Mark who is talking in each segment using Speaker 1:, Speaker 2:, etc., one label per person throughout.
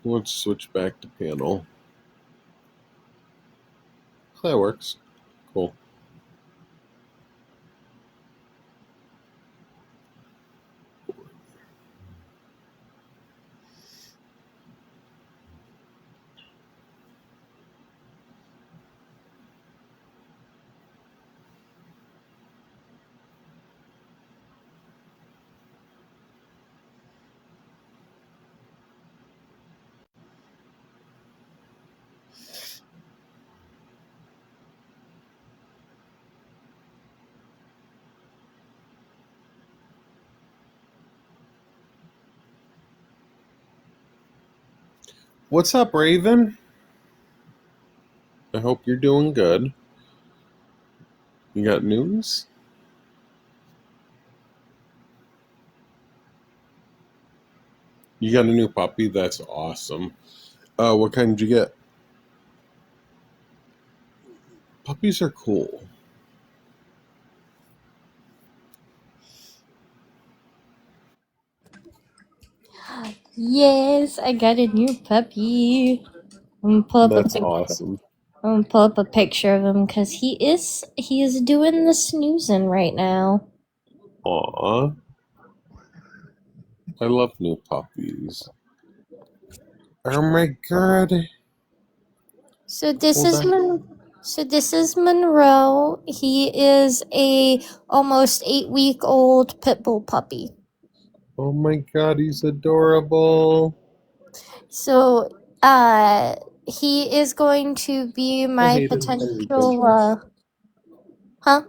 Speaker 1: Let's switch back to panel. That works. Cool. What's up, Raven? I hope you're doing good. You got news? You got a new puppy? That's awesome. What kind did you get? Puppies are cool.
Speaker 2: Yes, I got a new puppy. I'm gonna
Speaker 1: That's awesome.
Speaker 2: pull up a picture of him because he is doing the snoozing right now.
Speaker 1: Aw. I love new puppies. Oh my god.
Speaker 2: So this
Speaker 1: Hold
Speaker 2: is
Speaker 1: on.
Speaker 2: Monroe. He is a almost 8-week old pit bull puppy.
Speaker 1: Oh my god, he's adorable.
Speaker 2: So he is going to be
Speaker 1: Hi,
Speaker 2: my
Speaker 1: Hayden. Hi, Rico.
Speaker 2: potential huh?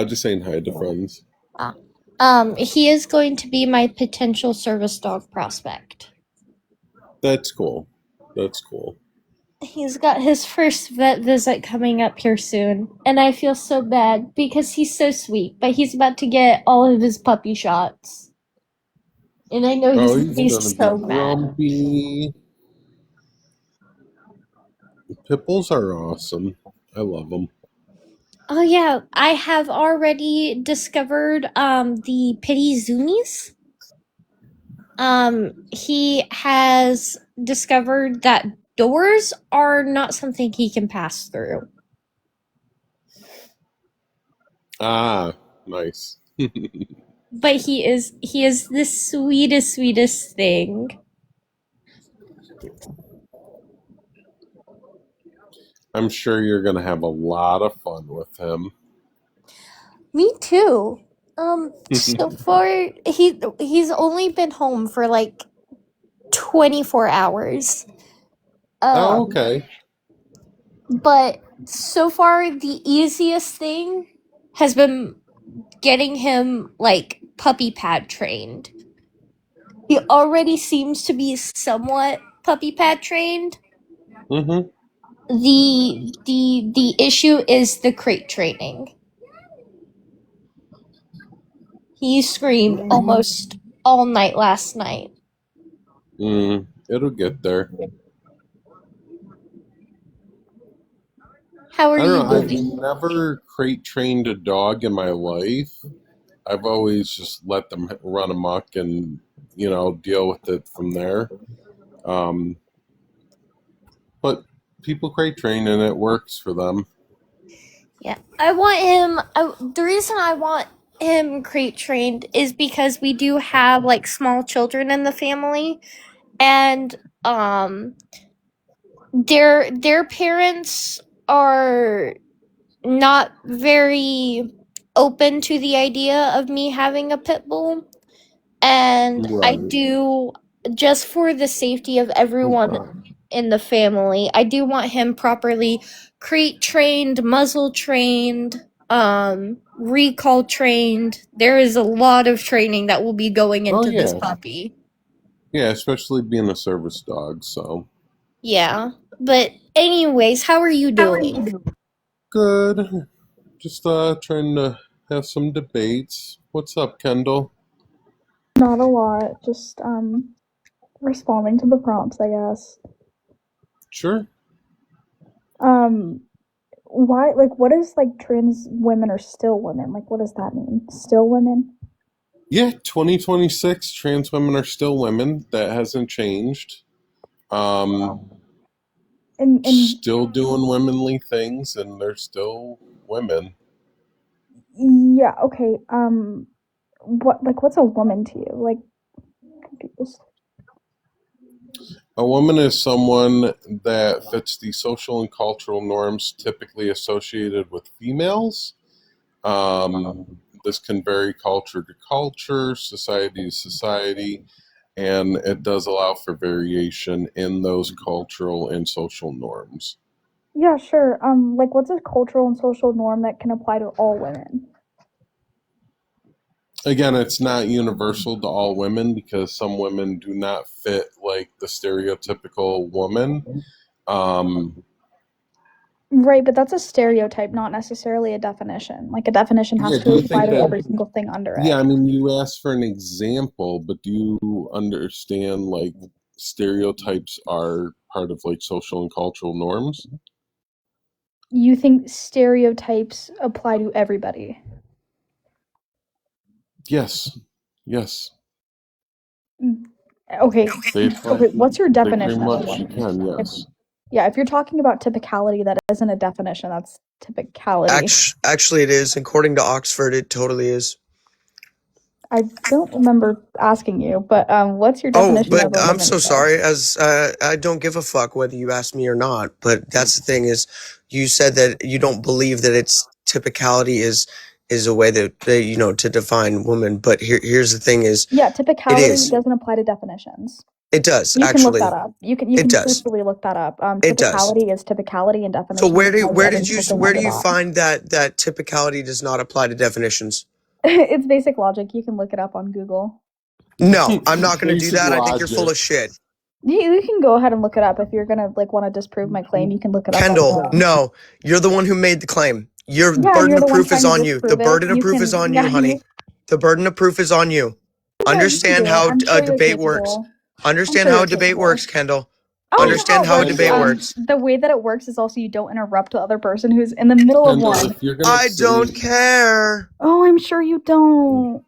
Speaker 1: Just saying hi to friends.
Speaker 2: Ah. He is going to be my potential service dog prospect.
Speaker 1: That's cool. That's cool.
Speaker 2: He's got his first vet visit coming up here soon, and I feel so bad because he's so sweet, but he's about to get all of his puppy shots. And I know he's
Speaker 1: Oh,
Speaker 2: gonna
Speaker 1: he's
Speaker 2: be
Speaker 1: gonna be
Speaker 2: so mad.
Speaker 1: grumpy. Pit bulls are awesome. I love them.
Speaker 2: Oh yeah, I have already discovered the pity zoomies. He has discovered that doors are not something he can pass through.
Speaker 1: Ah, nice.
Speaker 2: But he is the sweetest thing.
Speaker 1: I'm sure you're gonna have a lot of fun with him.
Speaker 2: Me too. So far he's only been home for like 24 hours.
Speaker 1: Oh,
Speaker 2: Um,
Speaker 1: okay.
Speaker 2: but so far the easiest thing has been getting him like puppy pad trained. He already seems to be somewhat puppy pad trained.
Speaker 1: Mm-hmm.
Speaker 2: The issue is the crate training. He screamed almost all night last night.
Speaker 1: It'll get there.
Speaker 2: How are
Speaker 1: I don't
Speaker 2: you
Speaker 1: know. I've
Speaker 2: doing?
Speaker 1: never crate trained a dog in my life. I've always just let them run amok and deal with it from there. Um, but people crate train and it works for them.
Speaker 2: Yeah, I want him. The reason I want him crate trained is because we do have like small children in the family, and their parents are not very open to the idea of me having a pit bull, and I
Speaker 1: Right.
Speaker 2: do, just for the safety of everyone in the family, I do want him properly crate trained, muzzle trained, recall trained. There is a lot of training that will be going
Speaker 1: Oh
Speaker 2: into this
Speaker 1: yeah,
Speaker 2: puppy.
Speaker 1: yeah. Especially being a service dog. So
Speaker 2: Yeah. But anyways, how are you doing?
Speaker 1: good. Just trying to have some debates. What's up, Kendall?
Speaker 3: Not a lot, just responding to the prompts, I guess.
Speaker 1: Sure.
Speaker 3: Um why like what is like trans women are still women? Like what does that mean? Still women?
Speaker 1: Yeah, 2026. Trans women are still women. That hasn't changed.
Speaker 3: And
Speaker 1: still doing womanly things, and they're still women.
Speaker 3: yeah, okay. What's a woman to you? Like,
Speaker 1: A woman is someone that fits the social and cultural norms typically associated with females. This can vary culture to culture, society to society, and it does allow for variation in those cultural and social norms.
Speaker 3: yeah, sure. Like, what's a cultural and social norm that can apply to all women?
Speaker 1: Again, it's not universal to all women because some women do not fit like the stereotypical woman. Um,
Speaker 3: Right, but that's a stereotype, not necessarily a definition. Like, a definition has
Speaker 1: yeah,
Speaker 3: to
Speaker 1: do you
Speaker 3: apply
Speaker 1: think
Speaker 3: to
Speaker 1: that?
Speaker 3: every single thing under
Speaker 1: Yeah,
Speaker 3: it.
Speaker 1: I mean, you asked for an example, but do you understand like stereotypes are part of like social and cultural norms?
Speaker 3: You think stereotypes apply to everybody?
Speaker 1: Yes, yes,
Speaker 3: Okay,
Speaker 1: they apply.
Speaker 3: okay. What's your
Speaker 1: They pretty
Speaker 3: definition of a
Speaker 1: much you
Speaker 3: woman?
Speaker 1: can.
Speaker 3: If,
Speaker 1: Yes.
Speaker 3: yeah, if you're talking about typicality, that isn't a definition. That's typicality.
Speaker 4: Actually, it is. According to Oxford, it totally is.
Speaker 3: I don't remember asking you, but what's your
Speaker 4: Oh,
Speaker 3: definition
Speaker 4: but
Speaker 3: of a
Speaker 4: I'm
Speaker 3: woman?
Speaker 4: so sorry. As I don't give a fuck whether you ask me or not. But that's the thing is, you said that you don't believe that it's typicality is a way that to define woman. But here's the thing: is
Speaker 3: Yeah,
Speaker 4: it
Speaker 3: typicality
Speaker 4: is.
Speaker 3: doesn't apply to definitions.
Speaker 4: It does
Speaker 3: You can look that
Speaker 4: actually.
Speaker 3: up. You
Speaker 4: It
Speaker 3: can
Speaker 4: does.
Speaker 3: truthfully look that up.
Speaker 4: It does.
Speaker 3: Typicality is typicality, and
Speaker 4: So
Speaker 3: definitions apply to every single thing
Speaker 4: where
Speaker 3: under
Speaker 4: do you
Speaker 3: that.
Speaker 4: find that typicality does not apply to definitions?
Speaker 3: It's basic logic. You can look it up on Google.
Speaker 4: No, I'm not going to do
Speaker 1: Basic
Speaker 4: that. I think you're full
Speaker 1: logic.
Speaker 4: of shit.
Speaker 3: You can go ahead and look it up if you're gonna like want to disprove my claim. You can look it up on
Speaker 4: Kendall,
Speaker 3: Google.
Speaker 4: no, you're the one who made the claim. Your
Speaker 3: Yeah,
Speaker 4: burden
Speaker 3: you're
Speaker 4: of
Speaker 3: the one
Speaker 4: proof is
Speaker 3: trying to
Speaker 4: on you. The
Speaker 3: disprove it.
Speaker 4: burden of
Speaker 3: You
Speaker 4: proof is
Speaker 3: can,
Speaker 4: on
Speaker 3: yeah,
Speaker 4: you, honey. The burden of proof is on you.
Speaker 3: yeah, you can
Speaker 4: Understand
Speaker 3: do it.
Speaker 4: how
Speaker 3: I'm sure
Speaker 4: a
Speaker 3: you're
Speaker 4: debate works.
Speaker 3: capable. I'm
Speaker 4: Understand
Speaker 3: sure
Speaker 4: how
Speaker 3: you're
Speaker 4: a debate
Speaker 3: capable.
Speaker 4: works, Kendall.
Speaker 3: Oh, I know how
Speaker 4: Understand
Speaker 3: it
Speaker 4: how a
Speaker 3: works.
Speaker 4: debate works.
Speaker 3: The way that it works is also you don't interrupt the other person who's in the middle of
Speaker 1: Kendall,
Speaker 3: one.
Speaker 1: if you're gonna
Speaker 4: I
Speaker 1: say,
Speaker 4: don't care.
Speaker 3: Oh, I'm sure you don't.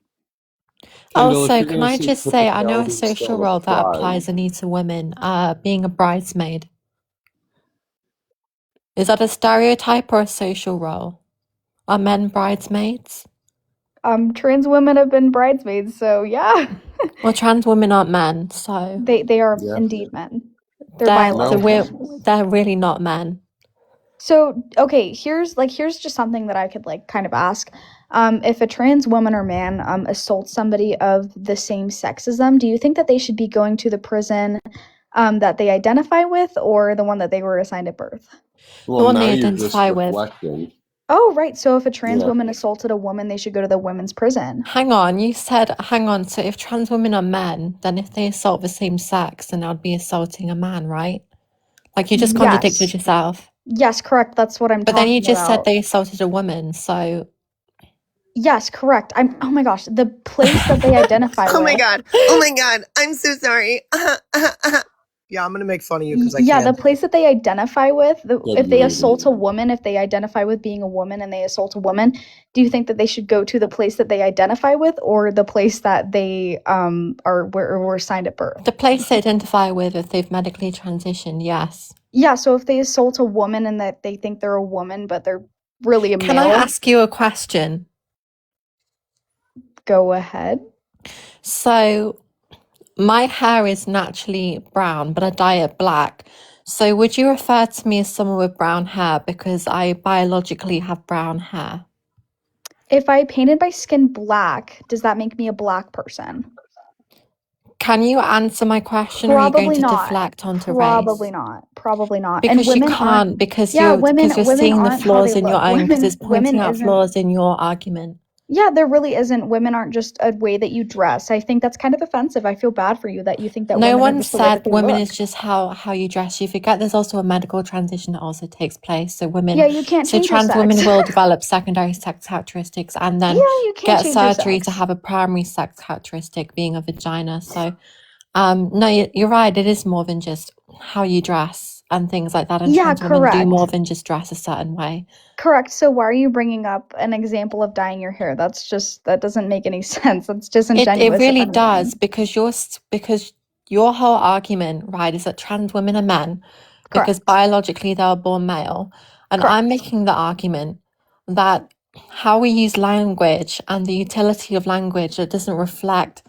Speaker 1: Kendall, if
Speaker 2: Also,
Speaker 1: you're
Speaker 2: can
Speaker 1: gonna
Speaker 2: I
Speaker 1: say
Speaker 2: just say, I know a
Speaker 1: typicalities
Speaker 2: social
Speaker 1: don't
Speaker 2: role that
Speaker 1: apply,
Speaker 2: applies only to women, being a bridesmaid. Is that a stereotype or a social role? Are men bridesmaids?
Speaker 3: Trans women have been bridesmaids, so yeah.
Speaker 2: Well, trans women aren't men, so
Speaker 3: They are
Speaker 1: yeah.
Speaker 3: indeed men. They're
Speaker 2: they're
Speaker 3: biological.
Speaker 2: they're really not men.
Speaker 3: So, okay, here's just something that I could like kind of ask. If a trans woman or man assaults somebody of the same sex as them, do you think that they should be going to the prison that they identify with, or the one that they were assigned at birth?
Speaker 1: Well,
Speaker 2: The one
Speaker 1: now
Speaker 2: they
Speaker 1: you're just
Speaker 2: identify with.
Speaker 1: deflecting.
Speaker 3: Oh, right. So if a trans
Speaker 1: Yeah.
Speaker 3: woman assaulted a woman, they should go to the women's prison.
Speaker 2: Hang on, you said, hang on, so if trans women are men, then if they assault the same sex, then I'd be assaulting a man, right? Like you just contradicted
Speaker 3: Yes.
Speaker 2: yourself.
Speaker 3: Yes, correct. That's what I'm
Speaker 2: But then
Speaker 3: talking
Speaker 2: you just said
Speaker 3: about.
Speaker 2: they assaulted a woman, so
Speaker 3: Yes, correct. Oh my gosh, the place that they identify
Speaker 4: Oh my
Speaker 3: with.
Speaker 4: god. Oh my god. I'm so sorry. Yeah, I'm gonna make fun of you because I
Speaker 3: Yeah,
Speaker 4: can.
Speaker 3: the place that they identify with, if they
Speaker 1: lady.
Speaker 3: assault a woman, if they identify with being a woman and they assault a woman, do you think that they should go to the place that they identify with, or the place that they were assigned at birth?
Speaker 2: the place they identify with if they've medically transitioned, yes.
Speaker 3: Yeah, so if they assault a woman and that they think they're a woman but they're really a
Speaker 2: Can I
Speaker 3: male,
Speaker 2: ask you a question?
Speaker 3: go ahead.
Speaker 2: So my hair is naturally brown, but I dye it black. So would you refer to me as someone with brown hair because I biologically have brown hair?
Speaker 3: If I painted my skin black, does that make me a black person?
Speaker 2: Can you answer my question, or are you going
Speaker 3: Probably
Speaker 2: to
Speaker 3: not.
Speaker 2: deflect onto
Speaker 3: Probably
Speaker 2: race?
Speaker 3: not. Probably not. And
Speaker 2: Because you
Speaker 3: women aren't.
Speaker 2: can't, because
Speaker 3: Yeah,
Speaker 2: you're
Speaker 3: women
Speaker 2: seeing the
Speaker 3: aren't how they
Speaker 2: flaws in your
Speaker 3: look.
Speaker 2: own, because it's
Speaker 3: Women
Speaker 2: pointing out
Speaker 3: isn't.
Speaker 2: flaws in your argument.
Speaker 3: Yeah, there really isn't. Women aren't just a way that you dress. I think that's kind of offensive. I feel bad for you that you think that
Speaker 2: No
Speaker 3: women are
Speaker 2: one
Speaker 3: just the way that
Speaker 2: said
Speaker 3: they
Speaker 2: women
Speaker 3: look.
Speaker 2: is just how you dress. You forget there's also a medical transition that also takes place. So
Speaker 3: Yeah, you can't change your
Speaker 2: trans
Speaker 3: sex.
Speaker 2: women will develop secondary sex characteristics and then
Speaker 3: Yeah, you can't
Speaker 2: get
Speaker 3: change your
Speaker 2: surgery
Speaker 3: sex.
Speaker 2: to have a primary sex characteristic being a vagina. So no, you're right. It is more than just how you dress and things like that. And
Speaker 3: Yeah,
Speaker 2: trans women do more
Speaker 3: correct.
Speaker 2: than just dress a certain way.
Speaker 3: Correct. So why are you bringing up an example of dyeing your hair? That doesn't make any sense. That's disingenuous.
Speaker 2: It
Speaker 3: if
Speaker 2: really
Speaker 3: anything.
Speaker 2: does because
Speaker 5: your whole argument, right, is that trans women are men because
Speaker 3: Correct.
Speaker 5: biologically they were born male. And
Speaker 3: Correct.
Speaker 5: I'm making the argument that how we use language and the utility of language, it doesn't reflect,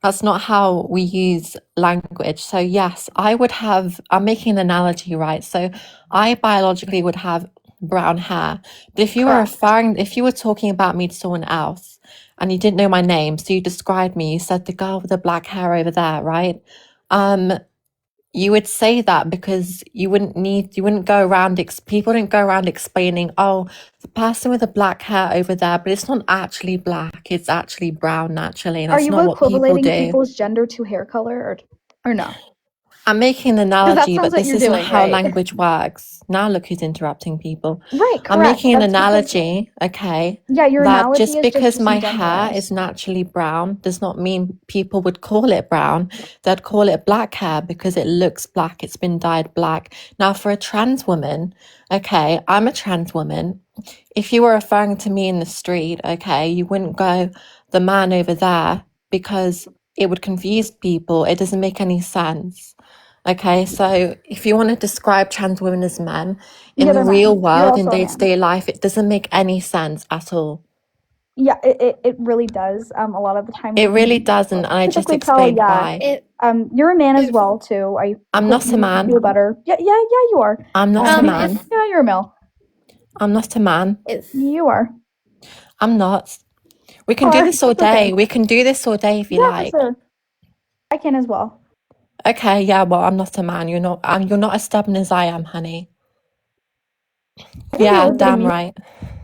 Speaker 5: that's not how we use language. So yes, I'm making an analogy, right? So I biologically would have brown hair, but if you were talking about me to someone else and you didn't know my name, so you described me, you said the girl with the black hair over there, right? You would say that because you wouldn't go around, people didn't go around explaining, oh, the person with the black hair over there, but it's not actually black, it's actually brown naturally. And
Speaker 3: Are
Speaker 5: that's
Speaker 3: you
Speaker 5: not what people
Speaker 3: equivalating
Speaker 5: do.
Speaker 3: people's gender to hair color or no?
Speaker 5: I'm making an
Speaker 3: Because that
Speaker 5: analogy,
Speaker 3: sounds
Speaker 5: but
Speaker 3: what
Speaker 5: this
Speaker 3: you're
Speaker 5: isn't
Speaker 3: doing,
Speaker 5: how
Speaker 3: right?
Speaker 5: language works. Now look who's interrupting people.
Speaker 3: Right,
Speaker 5: I'm
Speaker 3: correct.
Speaker 5: making an
Speaker 3: That's because
Speaker 5: analogy, okay,
Speaker 3: yeah, your
Speaker 5: that
Speaker 3: analogy
Speaker 5: just
Speaker 3: is just
Speaker 5: because my hair
Speaker 3: disingenuous.
Speaker 5: is naturally brown does not mean people would call it brown. They'd call it black hair because it looks black. It's been dyed black. Now, for a trans woman, okay, I'm a trans woman. If you were referring to me in the street, okay, you wouldn't go, the man over there, because it would confuse people. It doesn't make any sense. Okay, so if you want to describe trans women as men in
Speaker 3: Yeah,
Speaker 5: the
Speaker 3: they're
Speaker 5: real
Speaker 3: men. You're
Speaker 5: world, in
Speaker 3: also a man.
Speaker 5: day-to-day life, it doesn't make any sense at all.
Speaker 3: Yeah, it really does. A lot of the times
Speaker 5: It
Speaker 3: you
Speaker 5: really
Speaker 3: can
Speaker 5: doesn't, and I just
Speaker 3: typically tell,
Speaker 5: explained
Speaker 3: yeah.
Speaker 5: why.
Speaker 3: You're a man as well too. I
Speaker 5: I'm
Speaker 3: hope
Speaker 5: not a
Speaker 3: you
Speaker 5: man.
Speaker 3: feel better. Yeah, you are.
Speaker 5: I'm not a man.
Speaker 3: Yeah, you're a male.
Speaker 5: I'm not a man.
Speaker 3: You are.
Speaker 5: I'm not. We can do this all
Speaker 3: It's okay.
Speaker 5: day. We can do this all day if you
Speaker 3: Yeah,
Speaker 5: like.
Speaker 3: for sure. I can as well.
Speaker 5: Okay, yeah, well, I'm not a man. You're not as stubborn as I am, honey. Yeah, damn right.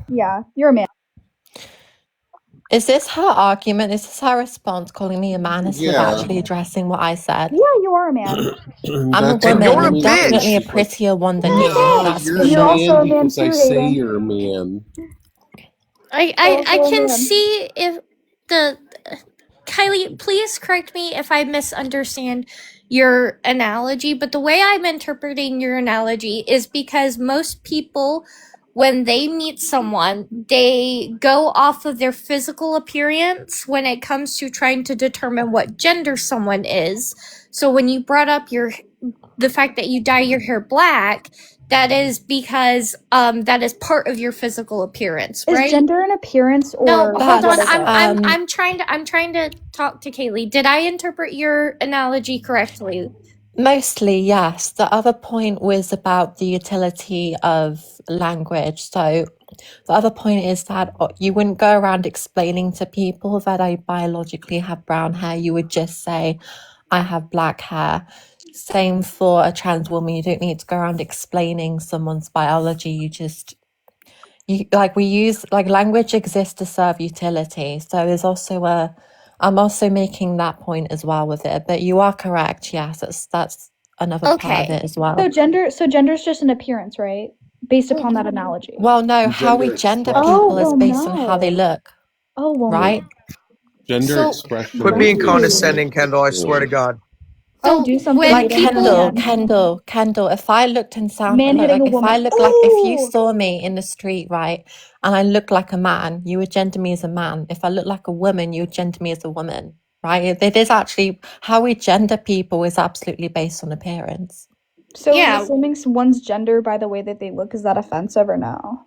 Speaker 3: Yeah, you're a man.
Speaker 5: Is this her argument? Is this her response, calling me a man instead of
Speaker 1: Yeah.
Speaker 5: actually addressing what I said?
Speaker 3: Yeah, you are a man.
Speaker 5: I'm a
Speaker 1: That's the
Speaker 5: woman.
Speaker 4: you're a
Speaker 5: I'm
Speaker 1: only
Speaker 5: definitely a
Speaker 4: bitch.
Speaker 5: prettier one than
Speaker 1: No,
Speaker 5: you. That's
Speaker 1: you're
Speaker 5: for
Speaker 1: a
Speaker 3: You're
Speaker 5: sure.
Speaker 3: also
Speaker 1: man
Speaker 3: a man
Speaker 1: because I
Speaker 3: too,
Speaker 1: say
Speaker 3: Hayden.
Speaker 1: you're a man.
Speaker 2: I
Speaker 3: Also a
Speaker 2: can
Speaker 3: man.
Speaker 2: see if the Kylie, please correct me if I misunderstand your analogy, but the way I'm interpreting your analogy is because most people, when they meet someone, they go off of their physical appearance when it comes to trying to determine what gender someone is. So when you brought up the fact that you dye your hair black, that is because that is part of your physical appearance, right?
Speaker 3: Is gender an appearance or
Speaker 2: No, hold on.
Speaker 5: That's,
Speaker 2: I'm trying to talk to Kaylee. Did I interpret your analogy correctly?
Speaker 5: mostly, yes. The other point was about the utility of language. So the other point is that you wouldn't go around explaining to people that I biologically have brown hair. You would just say, I have black hair. Same for a trans woman. You don't need to go around explaining someone's biology. Language exists to serve utility. So there's also I'm also making that point as well with it. But you are correct. Yes, that's another part of it as well.
Speaker 3: So gender's just an appearance, right? Based upon that analogy.
Speaker 5: Well, no, how we
Speaker 1: Gender
Speaker 5: gender
Speaker 1: expression.
Speaker 5: people is based on how they look,
Speaker 3: Oh well,
Speaker 5: right?
Speaker 1: Gender
Speaker 2: So-
Speaker 1: expression.
Speaker 4: Quit being
Speaker 1: is-
Speaker 4: condescending, Kendall. I swear to God.
Speaker 3: Oh,
Speaker 2: So
Speaker 3: do something.
Speaker 2: when
Speaker 5: Like
Speaker 2: people-
Speaker 5: Kendall, if I looked and sounded
Speaker 3: Man hitting a
Speaker 5: if I
Speaker 3: woman.
Speaker 5: looked like, if you
Speaker 3: Ooh!
Speaker 5: saw me in the street, right, and I looked like a man, you would gender me as a man. If I look like a woman, you would gender me as a woman, right? It is actually, how we gender people is absolutely based on appearance.
Speaker 3: So
Speaker 2: Yeah.
Speaker 3: assuming someone's gender by the way that they look, is that offensive or no?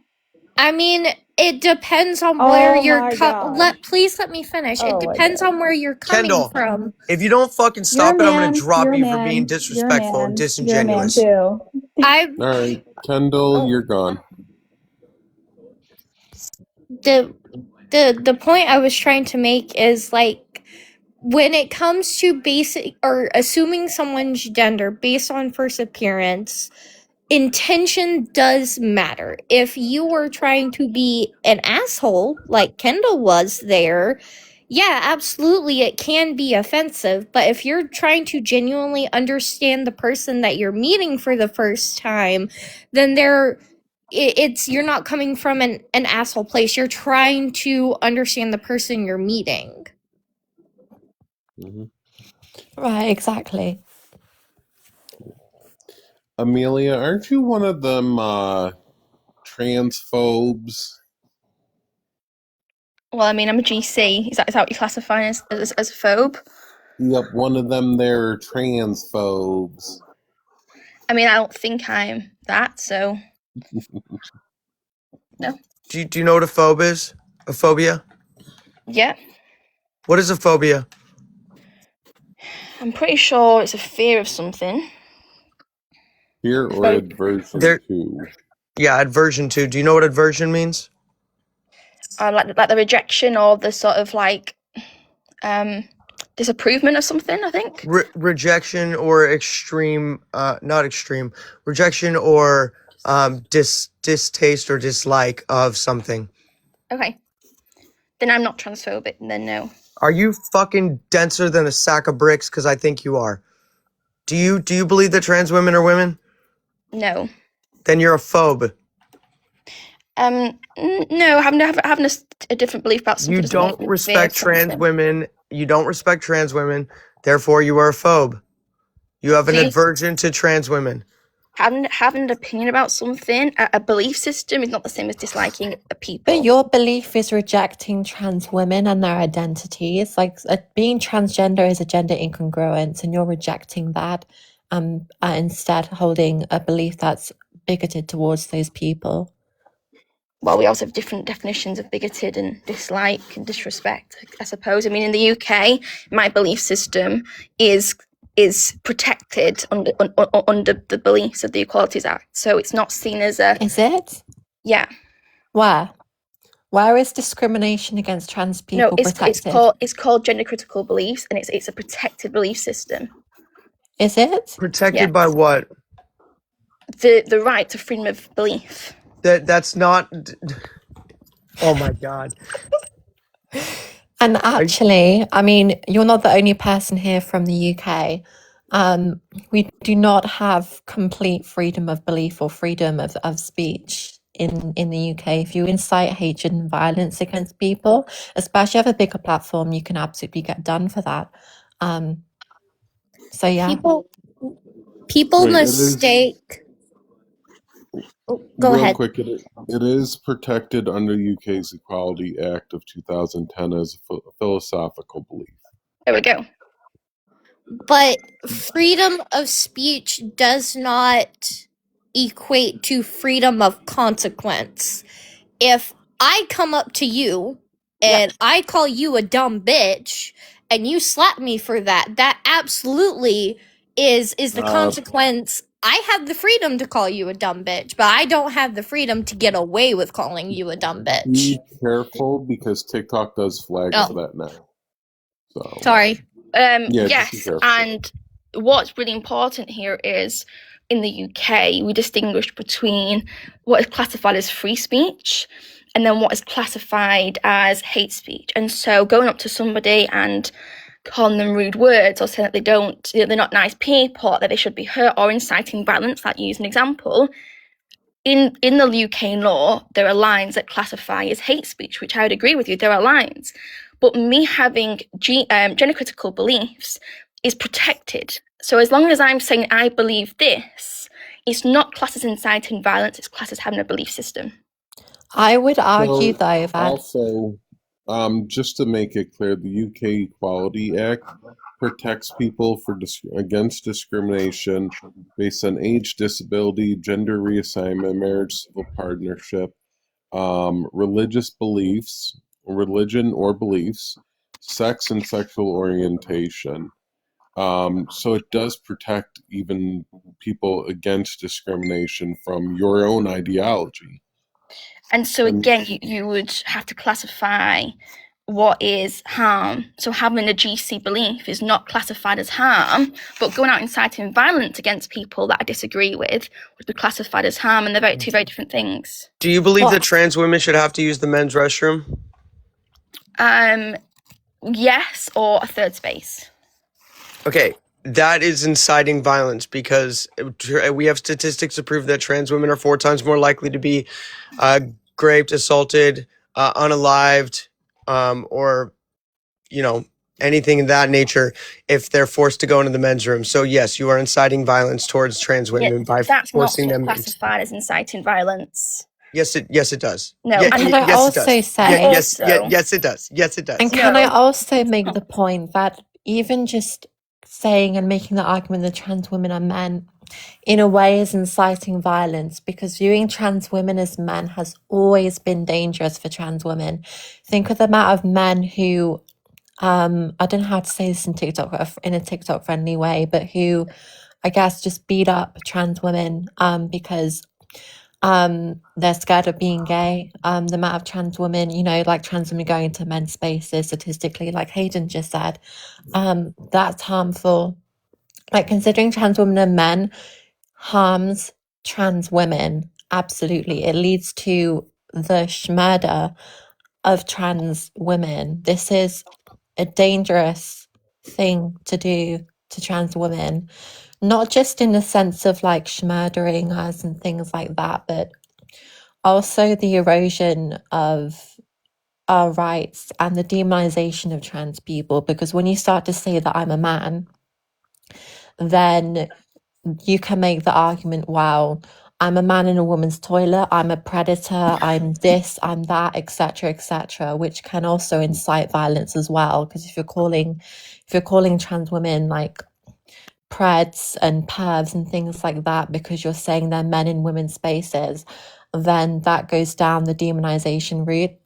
Speaker 2: I mean, it depends on where
Speaker 3: Oh
Speaker 2: you're
Speaker 3: my gosh.
Speaker 2: please let me finish.
Speaker 3: Oh
Speaker 2: It
Speaker 3: my
Speaker 2: depends
Speaker 3: God.
Speaker 2: on where you're coming
Speaker 4: Kendall.
Speaker 2: from.
Speaker 4: If you don't fucking stop
Speaker 3: You're
Speaker 4: it,
Speaker 3: a
Speaker 4: I'm gonna
Speaker 3: man.
Speaker 4: drop
Speaker 3: You're a
Speaker 4: you for
Speaker 3: man.
Speaker 4: being
Speaker 3: You're a
Speaker 4: disrespectful and
Speaker 3: man. You're a man
Speaker 4: disingenuous.
Speaker 3: too.
Speaker 2: I
Speaker 1: All right, Kendall, you're gone.
Speaker 2: the point I was trying to make is like when it comes to basic or assuming someone's gender based on first appearance, intention does matter. If you were trying to be an asshole like Kendall was there, yeah, absolutely it can be offensive, but if you're trying to genuinely understand the person that you're meeting for the first time, then it's you're not coming from an asshole place. You're trying to understand the person you're meeting.
Speaker 5: Right, exactly.
Speaker 1: Amelia, aren't you one of them transphobes?
Speaker 6: Well, I mean, I'm a GC. Is that what you classify as a phobe?
Speaker 1: Yep, one of them, they're transphobes.
Speaker 6: I mean, I don't think I'm that, so no.
Speaker 4: Do you know what a phobe is? A phobia?
Speaker 6: Yeah,
Speaker 4: What is a phobia?
Speaker 6: I'm pretty sure it's a fear of something.
Speaker 1: Fear or
Speaker 6: Very-
Speaker 1: aversion
Speaker 4: There-
Speaker 1: to.
Speaker 4: Yeah, adversion to. Do you know what adversion means?
Speaker 6: like the rejection or the sort of like disapproval of something, I think.
Speaker 4: Rejection or extreme, not extreme, rejection or distaste or dislike of something.
Speaker 6: Okay. Then I'm not transphobic, then no.
Speaker 4: Are you fucking denser than a sack of bricks? Because I think you are. Do you believe that trans women are women?
Speaker 6: No.
Speaker 4: Then you're a phobe.
Speaker 6: No, having a different belief about something
Speaker 4: You
Speaker 6: doesn't make
Speaker 4: don't
Speaker 6: me fear
Speaker 4: respect trans
Speaker 6: something.
Speaker 4: women. You don't respect trans women. Therefore, you are a phobe. You have an
Speaker 6: See?
Speaker 4: aversion to trans women.
Speaker 6: Having an opinion about something, a belief system is not the same as disliking a people.
Speaker 5: But your belief is rejecting trans women and their identities. Like being transgender is a gender incongruence, and you're rejecting that, instead holding a belief that's bigoted towards those people.
Speaker 6: Well, we also have different definitions of bigoted and dislike and disrespect, I suppose. I mean, in the UK, my belief system is protected under the beliefs of the Equalities Act. So it's not seen as a...
Speaker 5: Is it?
Speaker 6: Yeah.
Speaker 5: Where? Where is discrimination against trans people protected?
Speaker 6: It's called gender critical beliefs, and it's a protected belief system.
Speaker 5: Is it?
Speaker 4: Protected by what?
Speaker 6: The right to freedom of belief.
Speaker 4: That's not. Oh my God.
Speaker 5: And actually, I mean, you're not the only person here from the UK. We do not have complete freedom of belief or freedom of speech in the UK. If you incite hatred and violence against people, especially have a bigger platform, you can absolutely get done for that. So yeah.
Speaker 2: People
Speaker 1: Right,
Speaker 2: mistake. Go
Speaker 1: Real
Speaker 2: ahead.
Speaker 1: quick, it is protected under UK's Equality Act of 2010 as a philosophical belief.
Speaker 6: There we go.
Speaker 2: But freedom of speech does not equate to freedom of consequence. If I come up to you and I call you a dumb bitch and you slap me for that, that absolutely is the consequence. I have the freedom to call you a dumb bitch, but I don't have the freedom to get away with calling you a dumb bitch.
Speaker 1: Be careful because TikTok does flag for that now. So
Speaker 2: sorry.
Speaker 6: Yes, and what's really important here is in the UK we distinguish between what is classified as free speech and then what is classified as hate speech. And so going up to somebody and calling them rude words or saying that they're not nice people, that they should be hurt, or inciting violence, like you use an example, in the UK law, there are lines that classify as hate speech, which I would agree with you, there are lines. But me having gender critical beliefs is protected. So as long as I'm saying I believe this, it's not classed as inciting violence, it's classed as having a belief system.
Speaker 5: I would argue, though, that...
Speaker 1: Also, just to make it clear, the UK Equality Act protects people against discrimination based on age, disability, gender reassignment, marriage, civil partnership, religious beliefs, religion or beliefs, sex and sexual orientation. So it does protect even people against discrimination from your own ideology.
Speaker 6: And so again, you would have to classify what is harm. So having a GC belief is not classified as harm, but going out inciting violence against people that I disagree with would be classified as harm, and they're two very different things.
Speaker 4: Do you believe that trans women should have to use the men's restroom?
Speaker 6: Yes, or a third space.
Speaker 4: Okay, that is inciting violence because we have statistics to prove that trans women are 4 times more likely to be raped, assaulted, unalived, or, anything of that nature if they're forced to go into the men's room. So yes, you are inciting violence towards trans women by forcing them.
Speaker 6: That's not classified as inciting violence.
Speaker 4: Yes, it does.
Speaker 6: No,
Speaker 5: and can I also say...
Speaker 4: Yes, it does. Yes, it does.
Speaker 5: And can I also make the point that even just saying and making the argument that trans women are men in a way is inciting violence, because viewing trans women as men has always been dangerous for trans women. Think of the amount of men who, I don't know how to say this in a TikTok friendly way, but who, I guess, just beat up trans women because they're scared of being gay. The amount of trans women, like trans women going into men's spaces statistically, like Hayden just said, that's harmful. Like, considering trans women are men harms trans women. Absolutely. It leads to the murder of trans women. This is a dangerous thing to do to trans women, not just in the sense of like murdering us and things like that, but also the erosion of our rights and the demonization of trans people. Because when you start to say that I'm a man, then you can make the argument, wow, I'm a man in a woman's toilet, I'm a predator, I'm this, I'm that, etc., which can also incite violence as well. Because if you're calling trans women like preds and pervs and things like that because you're saying they're men in women's spaces, then that goes down the demonization route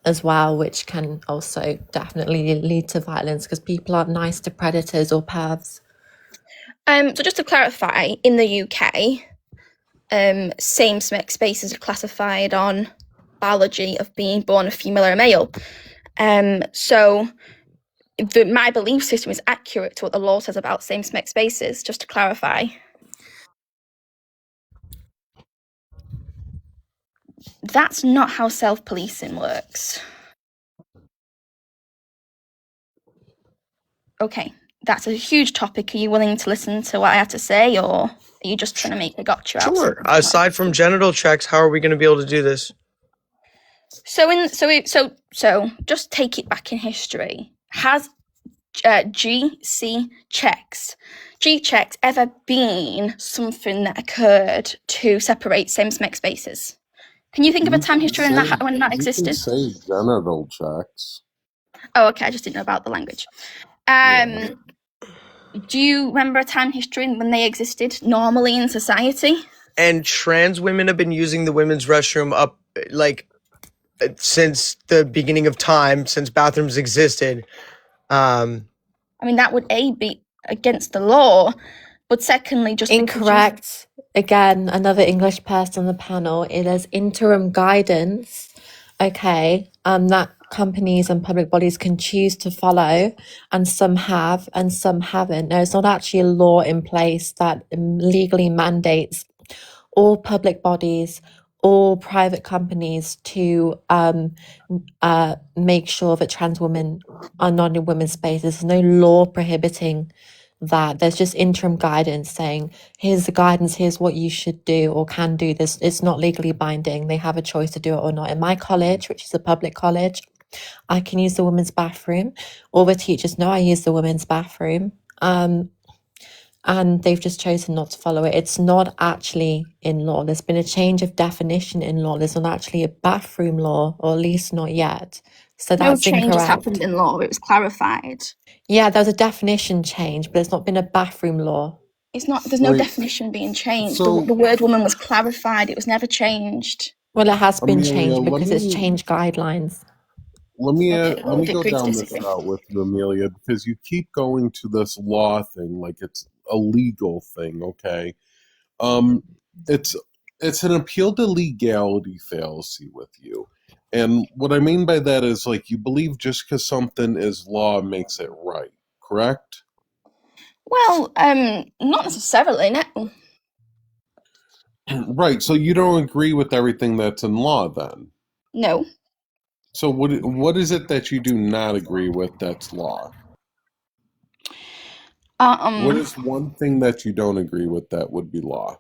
Speaker 5: as well, which can also definitely lead to violence because people aren't nice to predators or pervs.
Speaker 6: So just to clarify, in the UK, same-sex spaces are classified on biology of being born a female or a male. So my belief system is accurate to what the law says about same-sex spaces, just to clarify. That's not how self-policing works. Okay, that's a huge topic. Are you willing to listen to what I have to say, or are you just trying to make a gotcha out?
Speaker 4: Sure. Aside from genital checks, how are we going to be able to do this?
Speaker 6: So just take it back in history. Has G checks ever been something that occurred to separate same-sex spaces? Can you think of a time history when that existed?
Speaker 1: You can say genital checks.
Speaker 6: Oh, okay. I just didn't know about the language. Do you remember a time history when they existed normally in society?
Speaker 4: And trans women have been using the women's restroom up like since the beginning of time, since bathrooms existed.
Speaker 6: I mean, that would be against the law, but secondly, just
Speaker 5: incorrect. Again, another English person on the panel. It is interim guidance. Okay, that companies and public bodies can choose to follow, and some have, and some haven't. There's not actually a law in place that legally mandates all public bodies, all private companies to make sure that trans women are not in women's spaces. There's no law prohibiting that. There's just interim guidance saying, here's the guidance, here's what you should do or can do. This, it's not legally binding. They have a choice to do it or not. In my college, which is a public college, I can use the women's bathroom. All the teachers know I use the women's bathroom. And they've just chosen not to follow it. It's not actually in law. There's been a change of definition in law. There's not actually a bathroom law, or at least not yet. So that's
Speaker 6: no change
Speaker 5: incorrect.
Speaker 6: has happened in law. It was clarified.
Speaker 5: Yeah, there's a definition change, but there's not been a bathroom law.
Speaker 6: It's not. There's no definition being changed. So, the word woman was clarified. It was never changed.
Speaker 5: Well, it has been changed because it's changed guidelines.
Speaker 1: Let me go down this route with you, Amelia, because you keep going to this law thing like it's a legal thing. Okay, it's an appeal to legality fallacy with you, and what I mean by that is like you believe just because something is law makes it right, correct?
Speaker 6: Well, not necessarily. No.
Speaker 1: Right. So you don't agree with everything that's in law, then?
Speaker 6: No.
Speaker 1: So what is it that you do not agree with that's law? What is one thing that you don't agree with that would be law?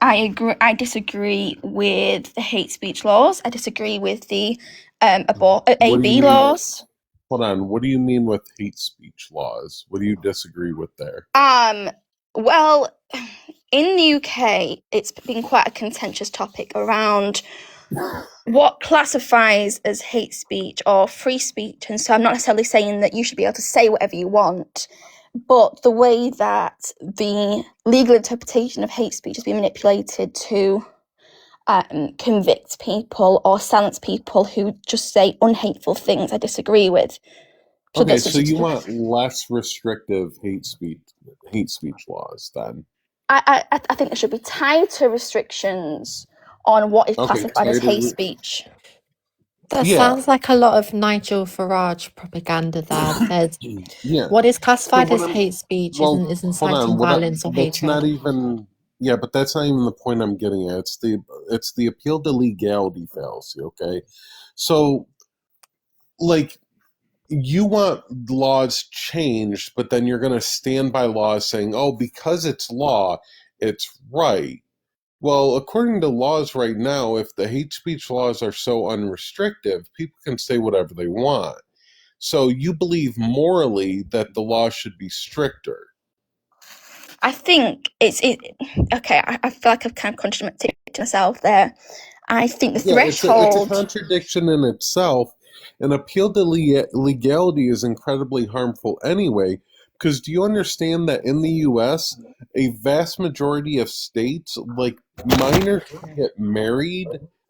Speaker 6: I disagree with the hate speech laws. I disagree with the AB laws.
Speaker 1: Hold on. What do you mean with hate speech laws? What do you disagree with there?
Speaker 6: Well, in the UK, it's been quite a contentious topic around what classifies as hate speech or free speech. And so I'm not necessarily saying that you should be able to say whatever you want, but the way that the legal interpretation of hate speech has been manipulated to convict people or silence people who just say unhateful things, I disagree with.
Speaker 1: Okay, so you want less restrictive hate speech laws then?
Speaker 6: I think there should be tighter restrictions on what is classified as hate speech.
Speaker 5: That
Speaker 1: Yeah.
Speaker 5: sounds like a lot of Nigel Farage propaganda there. There's
Speaker 1: Yeah.
Speaker 5: what is classified
Speaker 1: So
Speaker 5: as
Speaker 1: what
Speaker 5: hate speech
Speaker 1: well,
Speaker 5: is
Speaker 1: hold on.
Speaker 5: inciting violence or
Speaker 1: That's
Speaker 5: hatred.
Speaker 1: not even. Yeah, but that's not even the point I'm getting at. It's the appeal to legality fallacy. Okay, so like you want laws changed, but then you're going to stand by laws saying, "Oh, because it's law, it's right." Well, according to laws right now, if the hate speech laws are so unrestrictive, people can say whatever they want. So you believe morally that the law should be stricter.
Speaker 6: I think okay, I feel like I've kind of contradicted myself there. I think the threshold...
Speaker 1: It's a contradiction in itself. An appeal to legality is incredibly harmful anyway, because do you understand that in the U.S., a vast majority of states, like, minors can get married?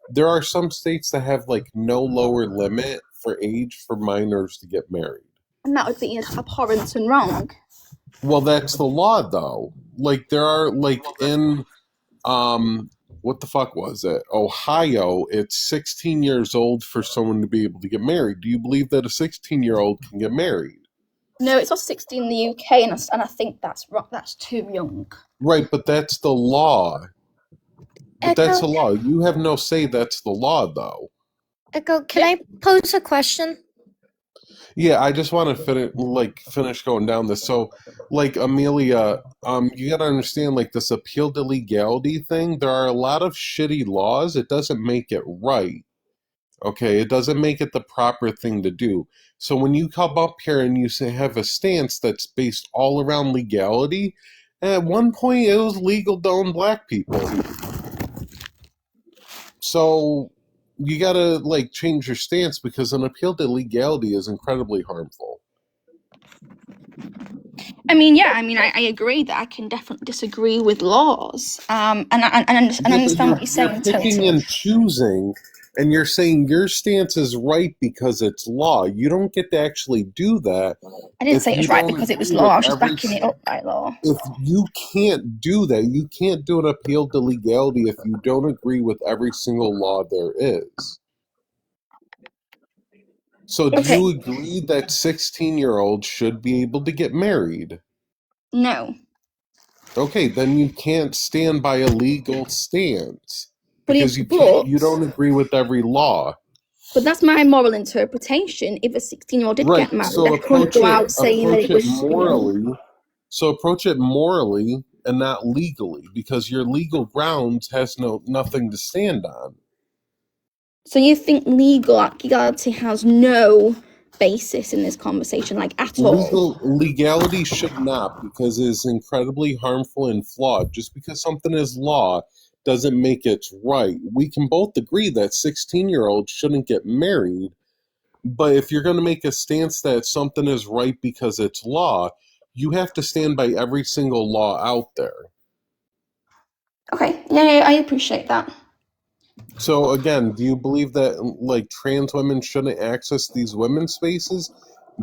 Speaker 1: There are some states that have, like, no lower limit for age for minors to get married.
Speaker 6: And that would be abhorrent and wrong.
Speaker 1: Well, that's the law, though. Like, there are, like, in... what the fuck was it? Ohio, it's 16 years old for someone to be able to get married. Do you believe that a 16-year-old can get married?
Speaker 6: No, it's also 16 in the UK, and I think that's too young.
Speaker 1: Right, but that's the law. That's the law. You have no say. That's the law, though.
Speaker 2: Echo, can I pose a question?
Speaker 1: Yeah, I just want to finish going down this. So, like, Amelia, you got to understand, like, this appeal to legality thing. There are a lot of shitty laws. It doesn't make it right. Okay, it doesn't make it the proper thing to do. So when you come up here and you say have a stance that's based all around legality, at one point it was legal to own black people. So you gotta like change your stance because an appeal to legality is incredibly harmful.
Speaker 6: I mean, I agree that I can definitely disagree with laws, and I understand what you're saying.
Speaker 1: You're picking and choosing, and you're saying your stance is right because it's law. You don't get to actually do that.
Speaker 6: I didn't say it was right because it was law. I was just backing it up by law.
Speaker 1: If you can't do that, you can't do an appeal to legality if you don't agree with every single law there is. So do you agree that 16-year-olds should be able to get married?
Speaker 6: No.
Speaker 1: Okay, then you can't stand by a legal stance because you don't agree with every law.
Speaker 6: But that's my moral interpretation. If a 16-year-old did get married,
Speaker 1: so
Speaker 6: I couldn't go out saying that it was
Speaker 1: morally. So approach it morally and not legally, because your legal grounds has nothing to stand on.
Speaker 6: So you think legality has no basis in this conversation, like at all?
Speaker 1: Legality should not, because it is incredibly harmful and flawed. Just because something is law doesn't make it right. We can both agree that 16-year-olds shouldn't get married, but if you're going to make a stance that something is right because it's law, you have to stand by every single law out there.
Speaker 6: Okay, yeah, I appreciate that.
Speaker 1: So again, do you believe that like trans women shouldn't access these women's spaces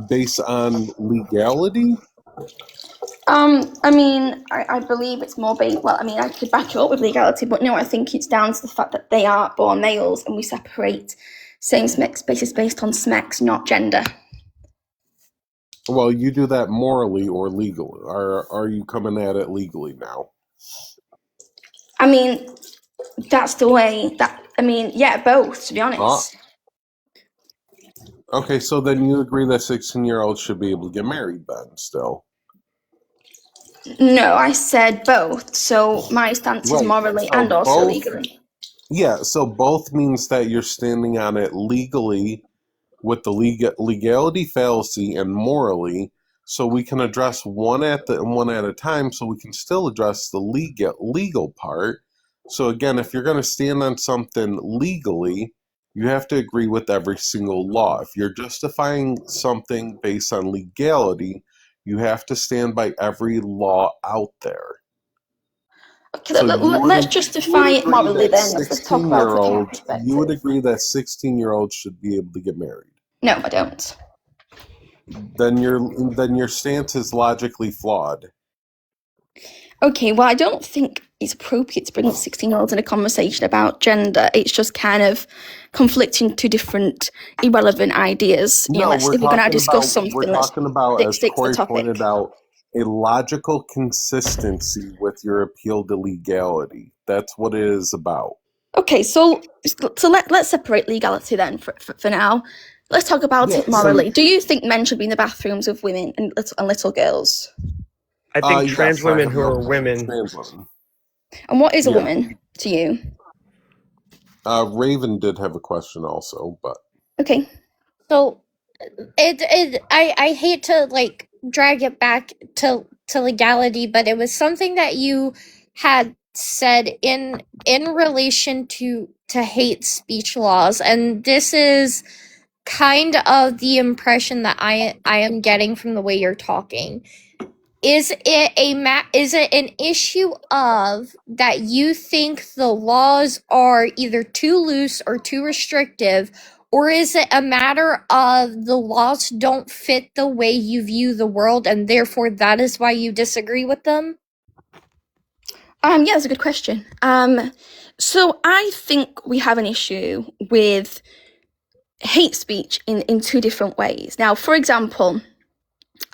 Speaker 1: based on legality?
Speaker 6: I mean, I believe it's more well, I mean, I could back it up with legality, but no, I think it's down to the fact that they are born males and we separate same-sex spaces based on sex, not gender.
Speaker 1: Well, you do that morally or legally. Are you coming at it legally now?
Speaker 6: I mean, that's the way yeah, both, to be honest.
Speaker 1: Okay, so then you agree that 16-year-olds should be able to get married then, still?
Speaker 6: No, I said both. So my stance is morally and also legally.
Speaker 1: Yeah, so both means that you're standing on it legally with the legality fallacy and morally, so we can address one at a time, so we can still address the legal part. So again, if you're going to stand on something legally, you have to agree with every single law. If you're justifying something based on legality, you have to stand by every law out there.
Speaker 6: Okay,
Speaker 1: So
Speaker 6: let's justify it
Speaker 1: agree
Speaker 6: morally
Speaker 1: that
Speaker 6: then. Let's talk about it from our perspective.
Speaker 1: you would agree that 16-year-olds should be able to get married.
Speaker 6: No, I don't.
Speaker 1: Then your stance is logically flawed.
Speaker 6: Okay, well, I don't think it's appropriate to bring up 16-year-olds in a conversation about gender. It's just kind of conflicting two different irrelevant ideas.
Speaker 1: No,
Speaker 6: If we're going to discuss something,
Speaker 1: we're talking about, as
Speaker 6: stick to the
Speaker 1: Corey
Speaker 6: topic.
Speaker 1: pointed out, a logical consistency with your appeal to legality. That's what it is about.
Speaker 6: Okay, so let's separate legality then for now. Let's talk about it morally. Do you think men should be in the bathrooms with women and little girls?
Speaker 4: I think trans
Speaker 1: Yes,
Speaker 4: women who are women.
Speaker 1: Trans women.
Speaker 6: And what is a woman to you?
Speaker 1: Raven did have a question also, but
Speaker 6: okay.
Speaker 2: So I hate to like drag it back to legality, but it was something that you had said in relation to hate speech laws, and this is kind of the impression that I am getting from the way you're talking. Is it an issue of that you think the laws are either too loose or too restrictive, or is it a matter of the laws don't fit the way you view the world and therefore that is why you disagree with them?
Speaker 6: Yeah, that's a good question. So I think we have an issue with hate speech in two different ways. Now, for example,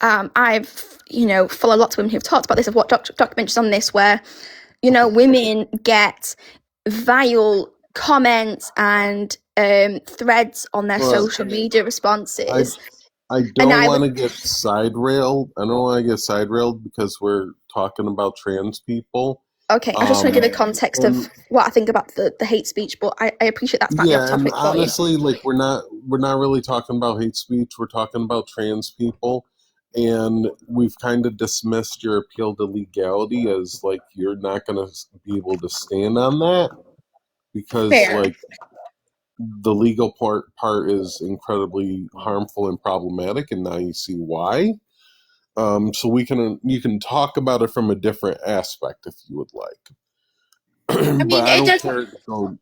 Speaker 6: I've followed lots of women who've talked about this. I've watched documentaries on this where women get vile comments and threads on their social media responses.
Speaker 1: I don't want to get side railed. I don't want to get side railed because we're talking about trans people.
Speaker 6: Okay, I just want to give a context of what I think about the hate speech, but I appreciate that's not your topic.
Speaker 1: And honestly, like we're not really talking about hate speech. We're talking about trans people, and we've kind of dismissed your appeal to legality as like you're not going to be able to stand on that because like the legal part is incredibly harmful and problematic, and now you see why. So you can talk about it from a different aspect if you would like.
Speaker 2: I mean,
Speaker 1: but I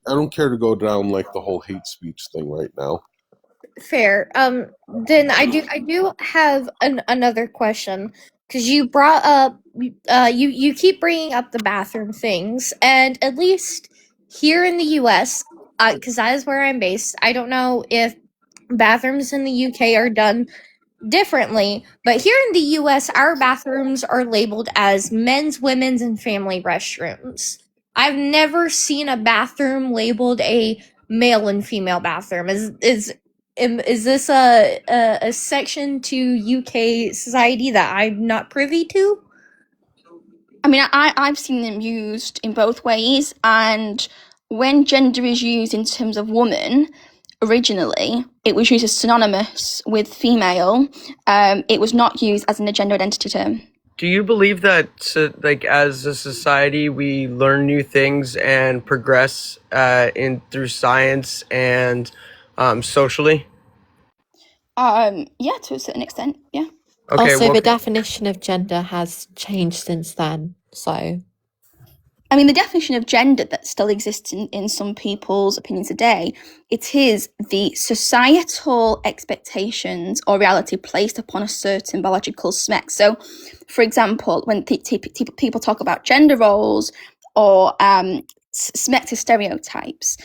Speaker 1: don't care to go down like the whole hate speech thing right now.
Speaker 2: Fair. Then I do have another question, because you brought up you keep bringing up the bathroom things, and at least here in the U.S., because that is where I'm based, I don't know if bathrooms in the U.K. are done differently, but here in the US, our bathrooms are labeled as men's, women's, and family restrooms. I've never seen a bathroom labeled a male and female bathroom. Is this a section to UK society that I'm not privy to?
Speaker 6: I mean, I've seen them used in both ways, and when gender is used in terms of woman, originally it was used as synonymous with female. It was not used as a gender identity term.
Speaker 4: Do you believe that, like, as a society, we learn new things and progress through science and socially?
Speaker 6: Yeah, to a certain extent, yeah.
Speaker 4: Okay.
Speaker 5: Also, the definition of gender has changed since then. So,
Speaker 6: I mean, the definition of gender that still exists in some people's opinions today, it is the societal expectations or reality placed upon a certain biological SMEC. So, for example, when people talk about gender roles or SMEC stereotypes,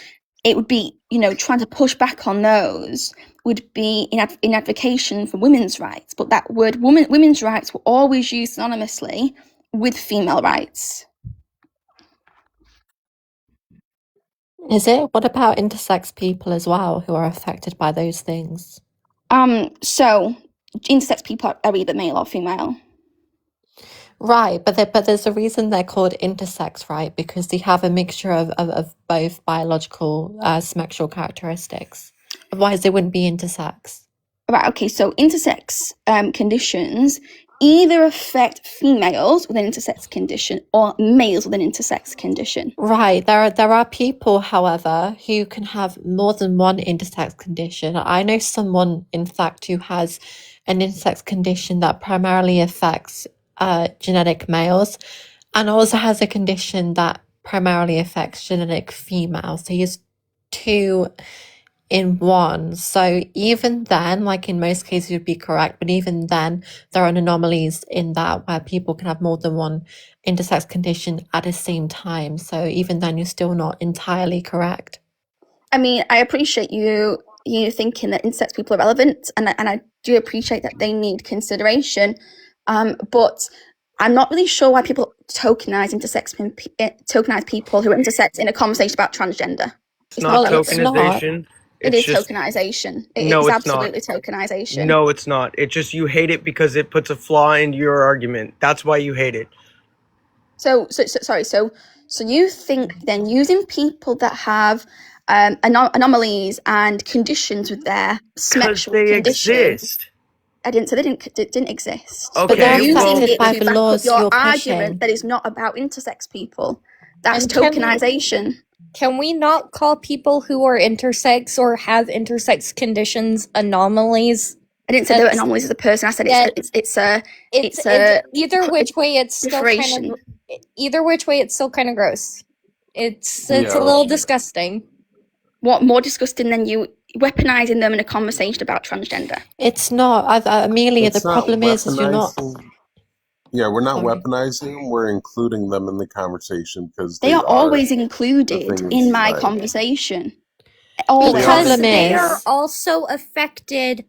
Speaker 6: it would be, trying to push back on those would be in advocation for women's rights. But that word women's rights were always used synonymously with female rights.
Speaker 5: is it? What about intersex people as well who are affected by those things?
Speaker 6: So intersex people are either male or female.
Speaker 5: Right, but there's a reason they're called intersex, right? Because they have a mixture of both biological sexual characteristics. Otherwise, they wouldn't be intersex.
Speaker 6: Right, okay, so intersex conditions either affect females with an intersex condition or males with an intersex condition.
Speaker 5: Right. There are people, however, who can have more than one intersex condition. I know someone, in fact, who has an intersex condition that primarily affects genetic males, and also has a condition that primarily affects genetic females. So he has two in one. So even then, like in most cases, you'd be correct, but even then, there are anomalies in that where people can have more than one intersex condition at the same time. So even then, you're still not entirely correct.
Speaker 6: I mean, I appreciate you thinking that intersex people are relevant, and I do appreciate that they need consideration. But I'm not really sure why people tokenize people who are intersex in a conversation about transgender.
Speaker 4: It's not tokenization.
Speaker 6: It is tokenization.
Speaker 4: No,
Speaker 6: it's
Speaker 4: it's not.
Speaker 6: absolutely tokenization.
Speaker 4: No, it's not. It's just you hate it because it puts a flaw in your argument. That's why you hate it.
Speaker 6: So you think then using people that have anomalies and conditions with their sexual condition
Speaker 4: exist.
Speaker 6: I didn't say they didn't exist.
Speaker 4: Okay,
Speaker 5: but they're
Speaker 6: using
Speaker 5: affected
Speaker 6: it
Speaker 5: by
Speaker 6: to
Speaker 5: the
Speaker 6: back
Speaker 5: laws
Speaker 6: up your
Speaker 5: you're
Speaker 6: argument
Speaker 5: pushing.
Speaker 6: that is not about intersex people. That's
Speaker 2: And can we-
Speaker 6: tokenization.
Speaker 2: Can we not call people who are intersex or have intersex conditions anomalies?
Speaker 6: I didn't say they were anomalies as a person. I said it's
Speaker 2: either which way it's still kind
Speaker 6: differentiation.
Speaker 2: of either which way it's still kind of gross. It's a
Speaker 1: Yeah.
Speaker 2: little disgusting.
Speaker 6: What more disgusting than you weaponizing them in a conversation about transgender?
Speaker 5: It's not. Amelia,
Speaker 1: It's
Speaker 5: the
Speaker 1: not
Speaker 5: problem is you're not.
Speaker 1: weaponizing. Yeah, we're not
Speaker 5: Sorry.
Speaker 1: weaponizing them. We're including them in the conversation because
Speaker 6: They are always
Speaker 1: the
Speaker 6: included
Speaker 1: thing
Speaker 6: in my
Speaker 1: society.
Speaker 6: conversation.
Speaker 5: The
Speaker 1: They
Speaker 2: Because
Speaker 5: problem
Speaker 2: they
Speaker 5: is-
Speaker 2: are also affected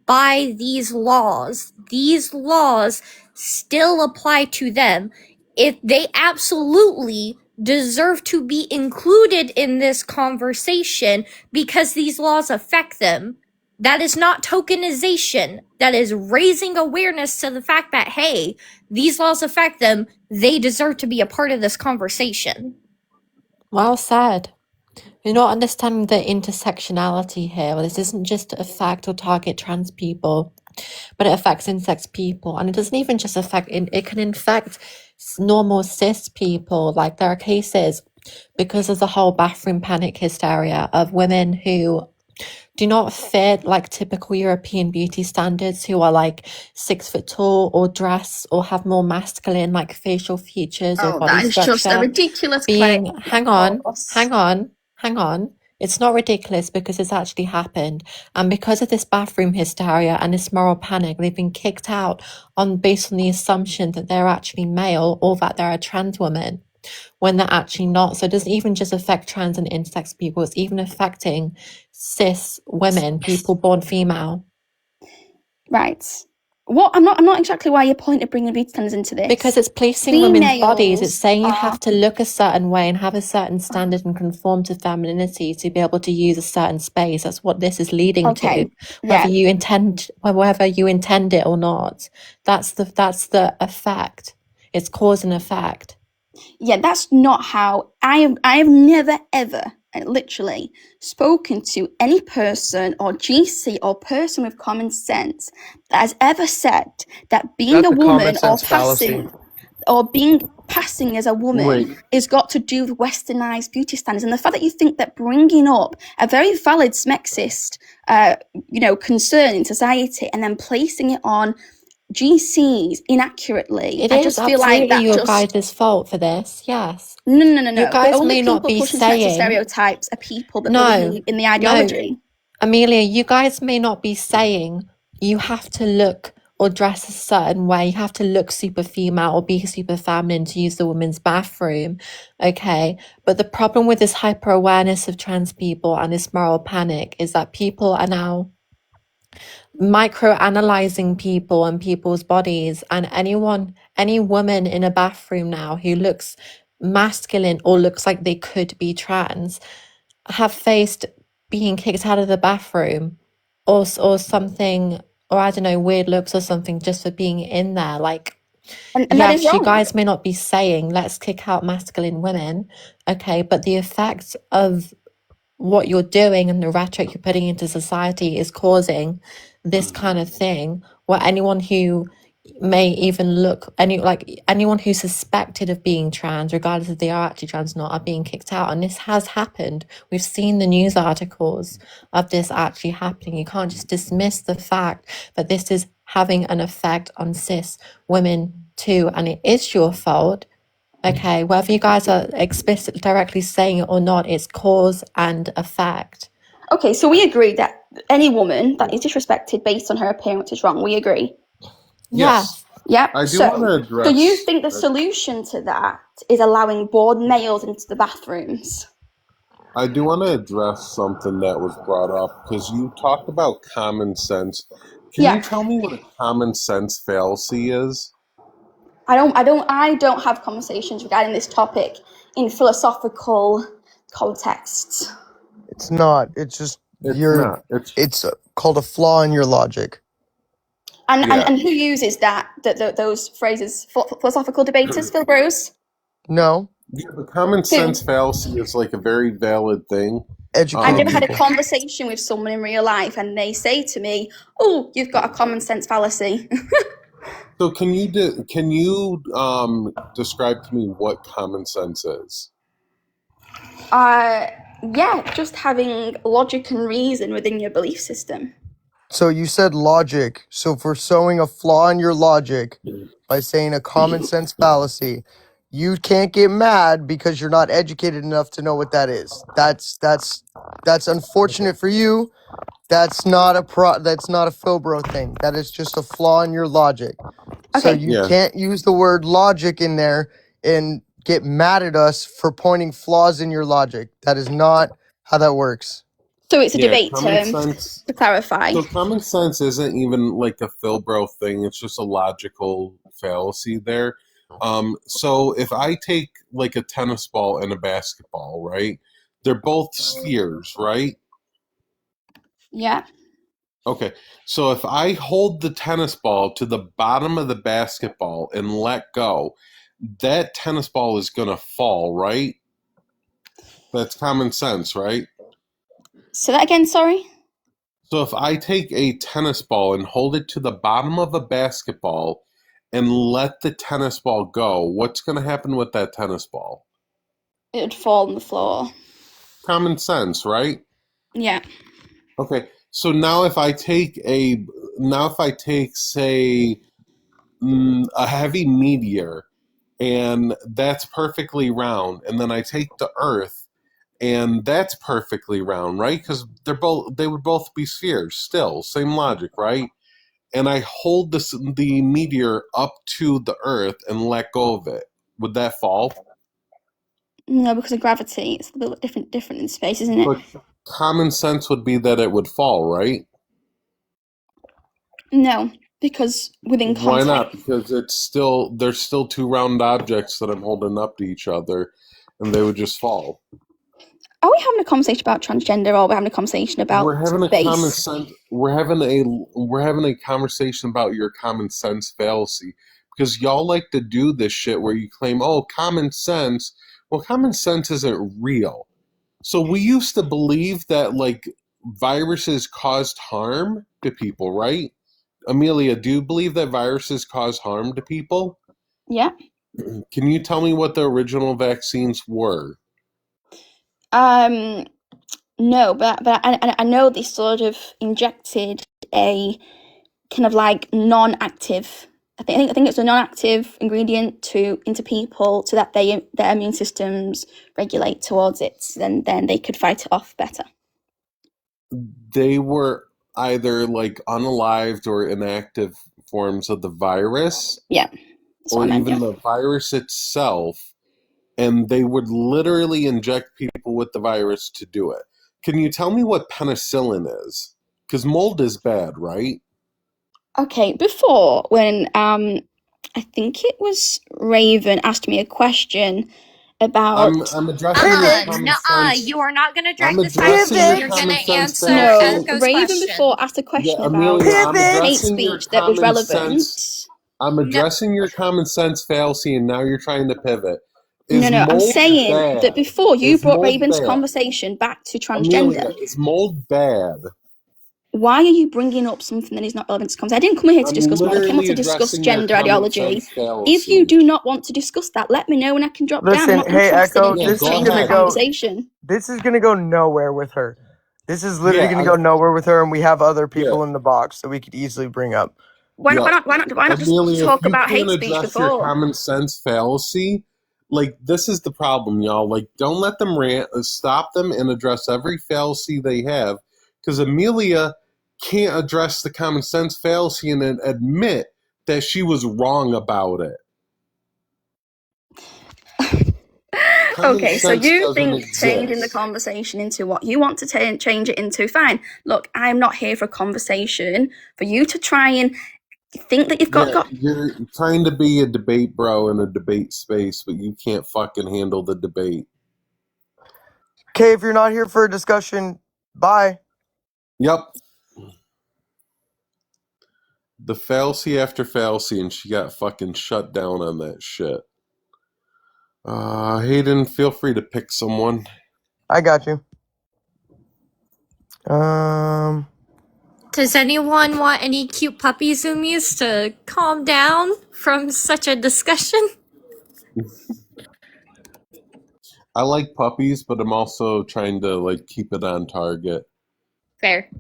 Speaker 2: by these laws. These laws still apply to them. If they absolutely deserve to be included in this conversation because these laws affect them. That is not tokenization. That is raising awareness to the fact that, hey, these laws affect them. They deserve to be a part of this conversation.
Speaker 5: Well said. You're not understanding the intersectionality here. This isn't just to affect or target trans people, but it affects intersex people. And it doesn't even just affect, it can infect normal cis people. Like there are cases, because of the whole bathroom panic hysteria, of women who do not fit like typical European beauty standards, who are like 6 foot tall or dress or have more masculine like facial features or body
Speaker 6: that is
Speaker 5: structure.
Speaker 6: just a ridiculous
Speaker 5: being
Speaker 6: claim.
Speaker 5: hang on. It's not ridiculous because it's actually happened. And because of this bathroom hysteria and this moral panic, they've been kicked out based on the assumption that they're actually male or that they're a trans woman when they're actually not. So it doesn't even just affect trans and intersex people, it's even affecting cis women, people born female.
Speaker 6: Right. What I'm not exactly why your point of bringing beauty standards into this.
Speaker 5: Because it's placing women's bodies. It's
Speaker 6: Females
Speaker 5: saying you
Speaker 6: are-
Speaker 5: have to look a certain way and have a certain standard and conform to femininity to be able to use a certain space. That's what this is leading to. Whether you intend it or not. That's the effect. It's cause and effect.
Speaker 6: Yeah, that's not how I have never ever literally spoken to any person or GC or person with common sense that has ever said that being
Speaker 4: That's
Speaker 6: a
Speaker 4: a
Speaker 6: woman
Speaker 4: common
Speaker 6: or
Speaker 4: sense fallacy.
Speaker 6: passing as a woman
Speaker 1: Wait.
Speaker 6: is got to do with westernized beauty standards. And the fact that you think that bringing up a very valid smexist concern in society and then placing it on GCs inaccurately,
Speaker 5: It
Speaker 6: I
Speaker 5: is
Speaker 6: just feel like
Speaker 5: absolutely
Speaker 6: that
Speaker 5: your
Speaker 6: just
Speaker 5: guys' fault for this. Yes.
Speaker 6: no.
Speaker 5: You guys
Speaker 6: The only
Speaker 5: may not
Speaker 6: people
Speaker 5: be
Speaker 6: pushing
Speaker 5: saying-
Speaker 6: stereotypes are people that
Speaker 5: No,
Speaker 6: believe in the ideology.
Speaker 5: Amelia, you guys may not be saying you have to look or dress a certain way. You have to look super female or be super feminine to use the women's bathroom. Okay. But the problem with this hyper awareness of trans people and this moral panic is that people are now micro-analyzing people and people's bodies, and any woman in a bathroom now who looks masculine or looks like they could be trans have faced being kicked out of the bathroom or something, or I don't know, weird looks or something just for being in there. Like,
Speaker 6: And that is
Speaker 5: yes, you
Speaker 6: wrong.
Speaker 5: guys may not be saying let's kick out masculine women, okay, but the effects of what you're doing and the rhetoric you're putting into society is causing this kind of thing where anyone who may even look anyone who's suspected of being trans, regardless if they are actually trans or not, are being kicked out. And this has happened. We've seen the news articles of this actually happening. You can't just dismiss the fact that this is having an effect on cis women too, and it is your fault. Okay, whether you guys are explicitly directly saying it or not, it's cause and effect.
Speaker 6: Okay, so we agree that any woman that is disrespected based on her appearance is wrong. We agree.
Speaker 1: Yes.
Speaker 6: Yeah.
Speaker 1: I do want to address.
Speaker 6: Do you think the solution to that is allowing bored males into the bathrooms?
Speaker 1: I do want to address something that was brought up because you talked about common sense. Can you tell me what a common sense fallacy is?
Speaker 6: I don't have conversations regarding this topic in philosophical contexts.
Speaker 4: It's not. It's just
Speaker 1: not.
Speaker 4: It's called a flaw in your logic.
Speaker 6: And who uses those phrases? Philosophical debaters, Phil Bros?
Speaker 4: No.
Speaker 1: Yeah, the common sense fallacy is like a very valid thing.
Speaker 6: I've never had a conversation with someone in real life and they say to me, "Oh, you've got a common sense fallacy."
Speaker 1: So can you describe to me what common sense is?
Speaker 6: Yeah, just having logic and reason within your belief system.
Speaker 4: So you said logic. So if we're showing a flaw in your logic by saying a common sense fallacy, you can't get mad because you're not educated enough to know what that is. That's unfortunate for you. That's not a Philbro thing. That is just a flaw in your logic. So you can't use the word logic in there and get mad at us for pointing flaws in your logic. That is not how that works.
Speaker 6: So it's a debate term, to clarify.
Speaker 1: So common sense isn't even like a Philbro thing. It's just a logical fallacy there. So if I take like a tennis ball and a basketball, right? They're both spheres, right?
Speaker 6: Yeah.
Speaker 1: Okay. So if I hold the tennis ball to the bottom of the basketball and let go, that tennis ball is going to fall, right? That's common sense, right?
Speaker 6: Say that again, sorry?
Speaker 1: So if I take a tennis ball and hold it to the bottom of a basketball and let the tennis ball go, what's going to happen with that tennis ball?
Speaker 6: It would fall on the floor.
Speaker 1: Common sense, right?
Speaker 6: Yeah.
Speaker 1: Okay. So now if I take say a heavy meteor and that's perfectly round, and then I take the Earth and that's perfectly round, right? Because they would both be spheres still, same logic, right? And I hold the meteor up to the Earth and let go of it, would that fall?
Speaker 6: No, because of gravity. It's a little different in space, isn't it?
Speaker 1: But common sense would be that it would fall, right?
Speaker 6: No, because within context.
Speaker 1: Why not? Because they're still two round objects that I'm holding up to each other, and they would just fall.
Speaker 6: Are we having a conversation about transgender, or are we having a conversation about
Speaker 1: We're having
Speaker 6: space?
Speaker 1: a common sense. We're having a conversation about your common sense fallacy, because y'all like to do this shit where you claim, oh, common sense. Well, common sense isn't real. So we used to believe that like viruses caused harm to people, right? Amelia, do you believe that viruses cause harm to people?
Speaker 6: Yeah.
Speaker 1: Can you tell me what the original vaccines were?
Speaker 6: No, but I know they sort of injected a kind of like non-active. I think it's a non-active ingredient into people so that their immune systems regulate towards it. Then they could fight it off better.
Speaker 1: They were either like unalived or inactive forms of the virus.
Speaker 6: Yeah.
Speaker 1: Or even the virus itself. And they would literally inject people with the virus to do it. Can you tell me what penicillin is? Because mold is bad, right?
Speaker 6: Okay, before when I think it was Raven asked me a question about.
Speaker 1: I'm addressing your common sense.
Speaker 2: You are not going to drag this out.
Speaker 1: addressing
Speaker 2: You're going to answer
Speaker 6: No,
Speaker 2: Echo's
Speaker 6: Raven
Speaker 2: question.
Speaker 6: before asked a question
Speaker 1: Amelia,
Speaker 6: about
Speaker 1: I'm
Speaker 6: hate
Speaker 1: addressing your
Speaker 6: speech that was
Speaker 1: common
Speaker 6: relevant.
Speaker 1: sense. I'm addressing your common sense fallacy, and now you're trying to pivot.
Speaker 6: No, I'm saying
Speaker 1: bad?
Speaker 6: that before you
Speaker 1: Is
Speaker 6: brought
Speaker 1: mold
Speaker 6: Raven's
Speaker 1: bad?
Speaker 6: conversation back to transgender.
Speaker 1: Amelia, is mold bad?
Speaker 6: why are you bringing up something that is not relevant to conversation? I didn't come here to discuss money. I came here to discuss gender ideology. If you do not want to discuss that, let me know and I can drop down. I'm not interested in changing the conversation.
Speaker 4: This is gonna go nowhere with her. This is literally gonna go nowhere with her, and we have other people in the box that we could easily bring up.
Speaker 6: Why not just talk about hate speech before?
Speaker 1: Your common sense fallacy. Like, this is the problem, y'all. Like, don't let them rant. Stop them and address every fallacy they have. Because Amelia can't address the common sense fallacy and admit that she was wrong about it.
Speaker 6: Okay, so you think changing the conversation into what you want to change it into, fine. Look, I'm not here for a conversation for you to try and think that you've got...
Speaker 1: You're trying to be a debate bro in a debate space, but you can't fucking handle the debate.
Speaker 4: Okay, if you're not here for a discussion, bye.
Speaker 1: Yep. The fallacy after fallacy, and she got fucking shut down on that shit. Hayden, feel free to pick someone.
Speaker 4: I got you.
Speaker 2: Does anyone want any cute puppy zoomies to calm down from such a discussion?
Speaker 1: I like puppies, but I'm also trying to like keep it on target.
Speaker 2: Fair.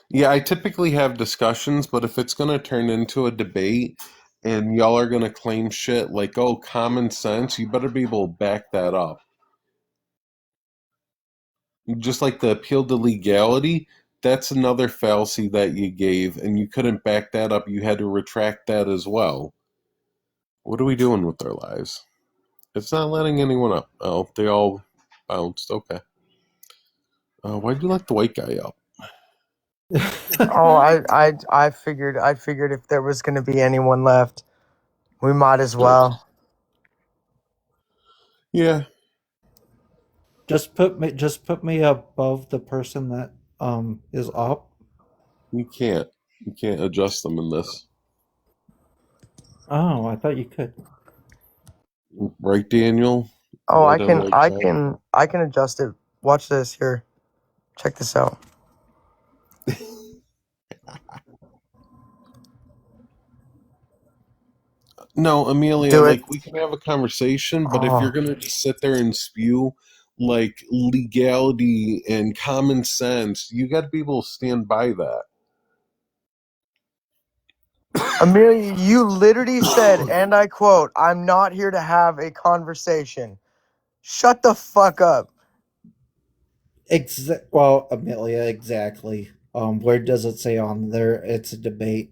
Speaker 1: Yeah, I typically have discussions, but if it's going to turn into a debate and y'all are going to claim shit like, oh, common sense, you better be able to back that up. Just like the appeal to legality, that's another fallacy that you gave, and you couldn't back that up. You had to retract that as well. What are we doing with our lives? It's not letting anyone up. Oh, they all bounced. Okay. Why'd you let the white guy up?
Speaker 4: I figured if there was gonna be anyone left, we might as well.
Speaker 1: Yeah.
Speaker 7: Just put me above the person that is up.
Speaker 1: You can't adjust them in this.
Speaker 7: Oh, I thought you could.
Speaker 1: Right, Daniel?
Speaker 4: Oh, I can adjust it. Watch this here. Check this out.
Speaker 1: No, Amelia, like, we can have a conversation, but if you're going to just sit there and spew, like, legality and common sense, you got to be able to stand by that.
Speaker 4: Amelia, you literally said, and I quote, "I'm not here to have a conversation." Shut the fuck up.
Speaker 7: Well, Amelia, exactly. Where does it say on there? It's a debate.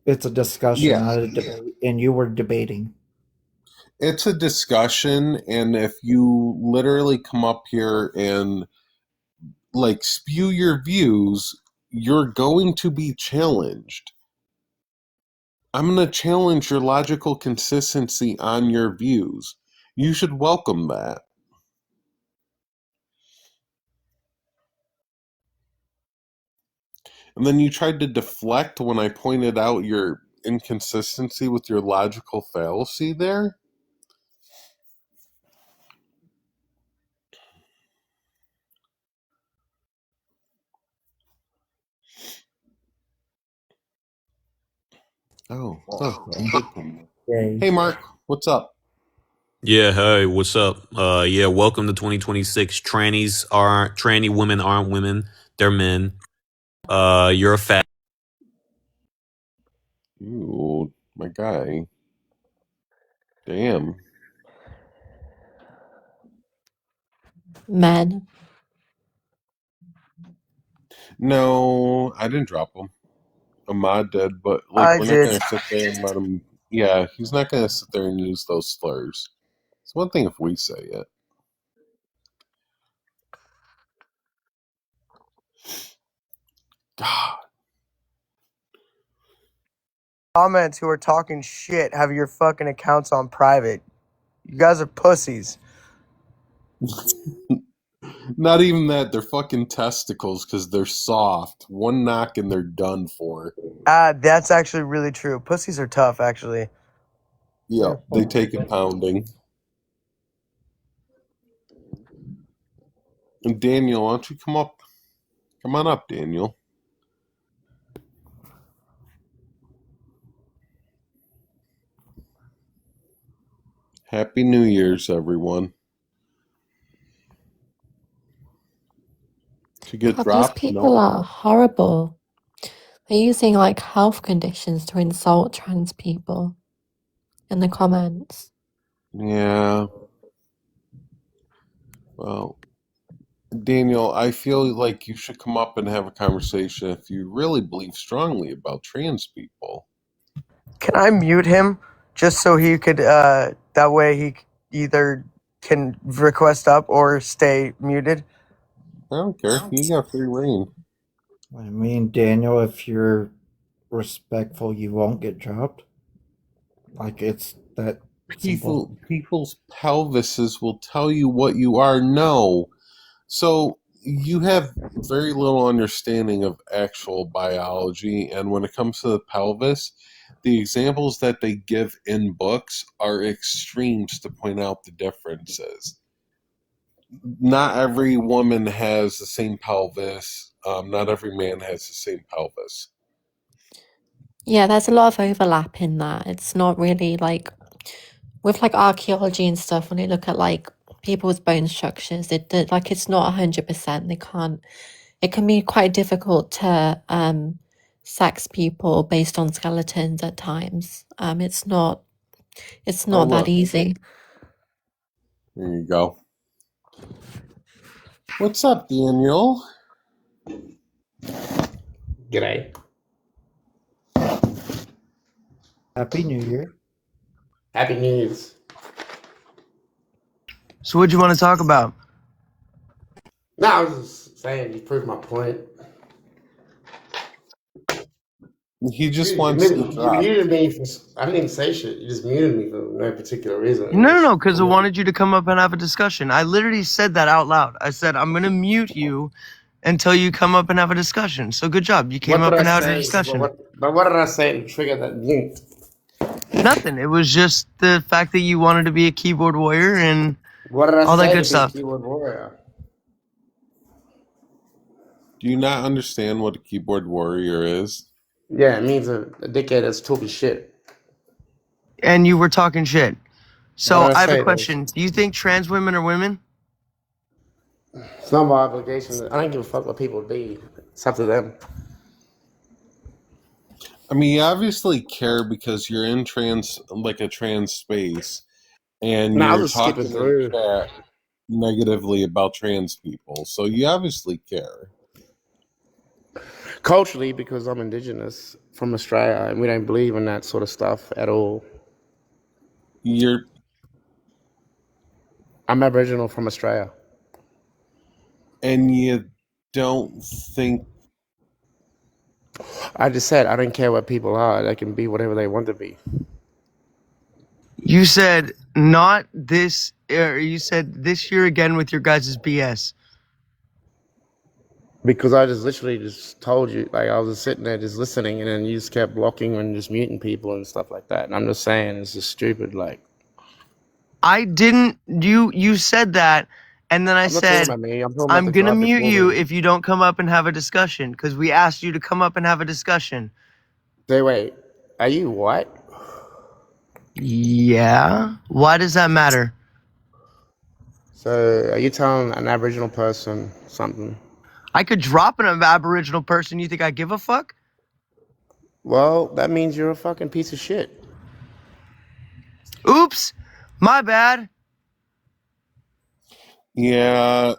Speaker 7: It's a discussion, not a debate. And you were debating.
Speaker 1: It's a discussion, and if you literally come up here and, like, spew your views, you're going to be challenged. I'm going to challenge your logical consistency on your views. You should welcome that. And then you tried to deflect when I pointed out your inconsistency with your logical fallacy there. Hey, Mark, what's up?
Speaker 8: Yeah, hey, what's up? Yeah, welcome to 2026. Tranny women aren't women, they're men. You're a fat.
Speaker 1: Ooh, my guy. Damn.
Speaker 5: Men.
Speaker 1: No, I didn't drop him. Ahmad did, but like we're not gonna sit there and let him. Yeah, he's not gonna sit there and use those slurs. It's one thing if we say it. God.
Speaker 4: Comments who are talking shit have your fucking accounts on private. You guys are pussies.
Speaker 1: Not even that. They're fucking testicles because they're soft. One knock and they're done for.
Speaker 4: That's actually really true. Pussies are tough, actually.
Speaker 1: Yeah, they take a pounding. And Daniel, why don't you come up? Come on up, Daniel. Happy New Year's, everyone. To get
Speaker 5: God, those
Speaker 1: dropped?
Speaker 5: people
Speaker 1: No.
Speaker 5: are horrible. They're using like health conditions to insult trans people in the comments.
Speaker 1: Yeah. Well, Daniel, I feel like you should come up and have a conversation if you really believe strongly about trans people.
Speaker 4: Can I mute him just so he could, that way he either can request up or stay muted?
Speaker 1: I don't care. You got free reign.
Speaker 7: I mean, Daniel, if you're respectful, you won't get dropped. Like, it's that simple.
Speaker 1: People's pelvises will tell you what you are. No. So you have very little understanding of actual biology, and when it comes to the pelvis, the examples that they give in books are extremes to point out the differences. Not every woman has the same pelvis. Not every man has the same pelvis.
Speaker 5: Yeah, there's a lot of overlap in that. It's not really like with like archaeology and stuff, when they look at like people's bone structures, like it's not 100%. They can't, it can be quite difficult to sex people based on skeletons at times. It's
Speaker 1: Oh,
Speaker 5: not that
Speaker 1: look.
Speaker 5: easy.
Speaker 1: There you go. What's up, Daniel?
Speaker 9: G'day.
Speaker 7: Happy New Year.
Speaker 9: Happy New Year's.
Speaker 4: So what'd you want to talk about?
Speaker 9: No, I was just saying you proved my point.
Speaker 1: He just
Speaker 9: You
Speaker 1: wants to drop.
Speaker 9: muted me for, I didn't even say shit. You just muted me for no particular reason.
Speaker 4: No, because I wanted you to come up and have a discussion. I literally said that out loud. I said, I'm going to mute you until you come up and have a discussion. So good job. You came
Speaker 9: What did
Speaker 4: up
Speaker 9: I
Speaker 4: and had a
Speaker 9: say?
Speaker 4: discussion.
Speaker 9: But what did I say to trigger that mute?
Speaker 4: Nothing. It was just the fact that you wanted to be a keyboard warrior and
Speaker 9: What did I
Speaker 4: all that
Speaker 9: say
Speaker 4: good
Speaker 9: to be a
Speaker 4: stuff.
Speaker 9: keyboard warrior?
Speaker 1: Do you not understand what a keyboard warrior is?
Speaker 9: Yeah, it means a dickhead that's talking shit.
Speaker 4: And you were talking shit.
Speaker 9: What
Speaker 4: So
Speaker 9: did I
Speaker 4: I have a
Speaker 9: say, though?
Speaker 4: question. Do you think trans women are women?
Speaker 9: It's not my obligation. I don't give a fuck what people be. It's up to them.
Speaker 1: I mean, you obviously care because you're in a trans space, and
Speaker 9: No, I
Speaker 1: you're
Speaker 9: was just skipping
Speaker 1: talking in
Speaker 9: through.
Speaker 1: chat negatively about trans people. So you obviously care.
Speaker 9: Culturally, because I'm indigenous from Australia, and we don't believe in that sort of stuff at all.
Speaker 1: You're
Speaker 9: I'm Aboriginal from Australia.
Speaker 1: and you don't think
Speaker 9: I just said I don't care what people are. They can be whatever they want to be.
Speaker 4: You said not this, or you said this year again with your guys' BS.
Speaker 9: Because I just literally just told you, like I was just sitting there just listening, and then you just kept blocking and just muting people and stuff like that. And I'm just saying it's just stupid. Like
Speaker 4: I didn't, you said that, and then I
Speaker 9: I'm not talking
Speaker 4: said,
Speaker 9: about me. I'm talking about
Speaker 4: I'm
Speaker 9: the
Speaker 4: gonna
Speaker 9: guy
Speaker 4: mute
Speaker 9: before
Speaker 4: you
Speaker 9: me.
Speaker 4: if you don't come up and have a discussion, because we asked you to come up and have a discussion.
Speaker 9: Say, wait, are you white?
Speaker 4: Yeah? Why does that matter?
Speaker 9: So are you telling an Aboriginal person something?
Speaker 4: I could drop an Aboriginal person. You think I give a fuck?
Speaker 9: Well, that means you're a fucking piece of shit.
Speaker 4: Oops, my bad.
Speaker 1: yeah,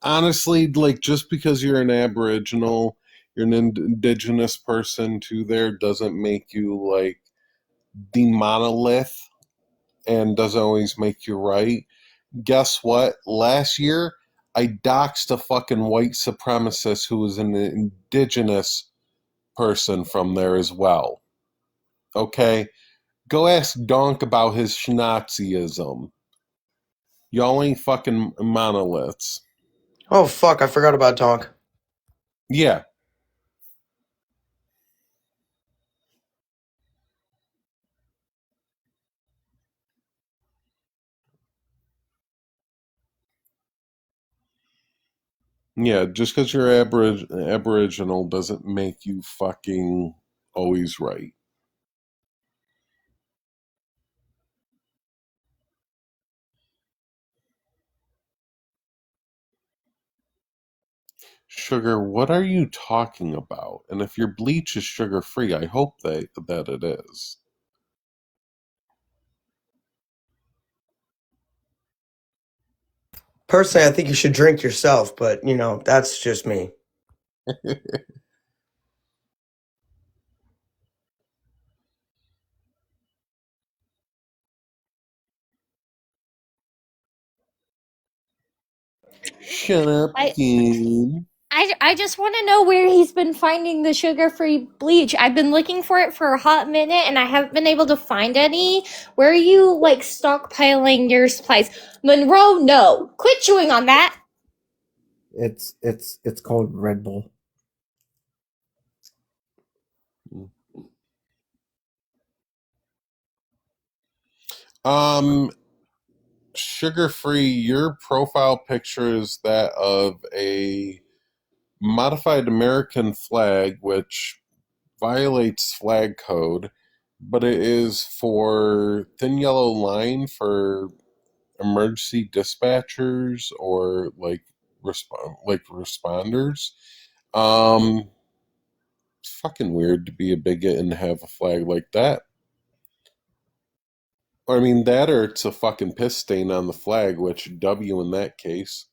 Speaker 1: honestly, like just because you're an Aboriginal, you're an indigenous person too there doesn't make you like the monolith and doesn't always make you right. Guess what? Last year, I doxed a fucking white supremacist who was an indigenous person from there as well. Okay? Go ask Donk about his Schnaziism. Y'all ain't fucking monoliths.
Speaker 4: Oh, fuck, I forgot about Donk.
Speaker 1: Yeah. Yeah, just because you're Aboriginal doesn't make you fucking always right. Sugar, what are you talking about? And if your bleach is sugar-free, I hope that it is.
Speaker 4: Personally, I think you should drink yourself, but that's just me.
Speaker 1: Shut up,
Speaker 2: I
Speaker 1: dude.
Speaker 2: I just want to know where he's been finding the sugar-free bleach. I've been looking for it for a hot minute and I haven't been able to find any. Where are you like stockpiling your supplies? Monroe, no. Quit chewing on that.
Speaker 7: It's called Red Bull.
Speaker 1: Sugar-free, your profile picture is that of a modified American flag, which violates flag code, but it is for thin yellow line for emergency dispatchers or responders. It's fucking weird to be a bigot and have a flag like that. I mean that, or it's a fucking piss stain on the flag, which W in that case.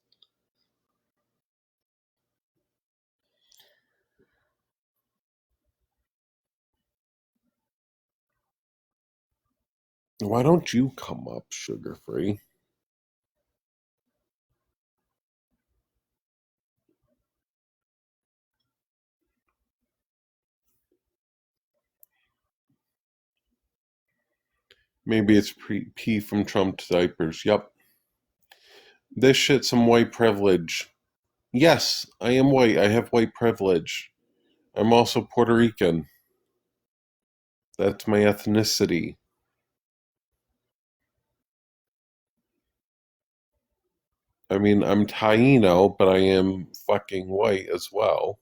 Speaker 1: Why don't you come up, sugar free? Maybe it's P from Trump diapers. Yep. This shit's some white privilege. Yes, I am white. I have white privilege. I'm also Puerto Rican. That's my ethnicity. I mean, I'm Taino, but I am fucking white as well.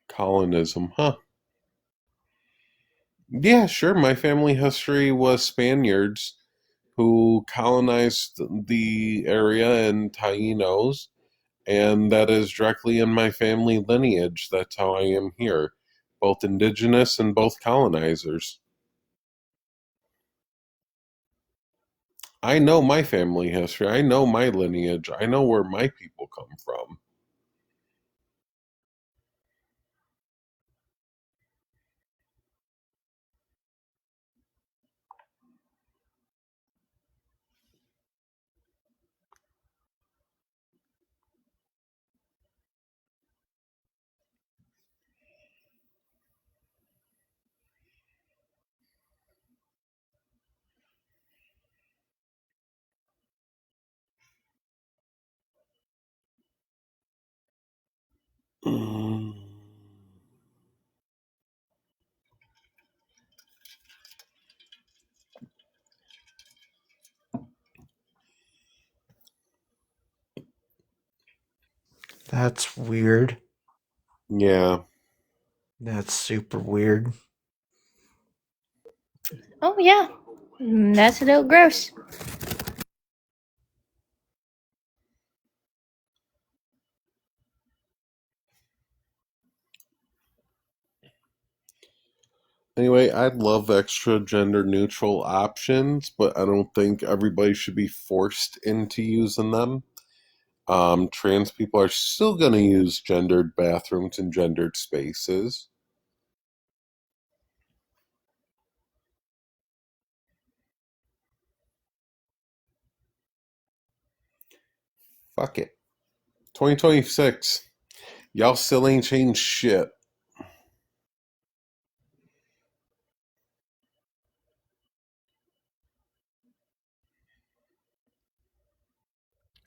Speaker 1: Colonism, huh? Yeah, sure. My family history was Spaniards who colonized the area and Tainos, and that is directly in my family lineage. That's how I am here, both indigenous and both colonizers. I know my family history. I know my lineage. I know where my people come from. Mm.
Speaker 4: That's weird.
Speaker 1: Yeah.
Speaker 4: That's super weird.
Speaker 2: Oh yeah. That's a little gross.
Speaker 1: Anyway, I'd love extra gender neutral options, but I don't think everybody should be forced into using them. Trans people are still going to use gendered bathrooms and gendered spaces. Fuck it. 2026. Y'all still ain't changed shit.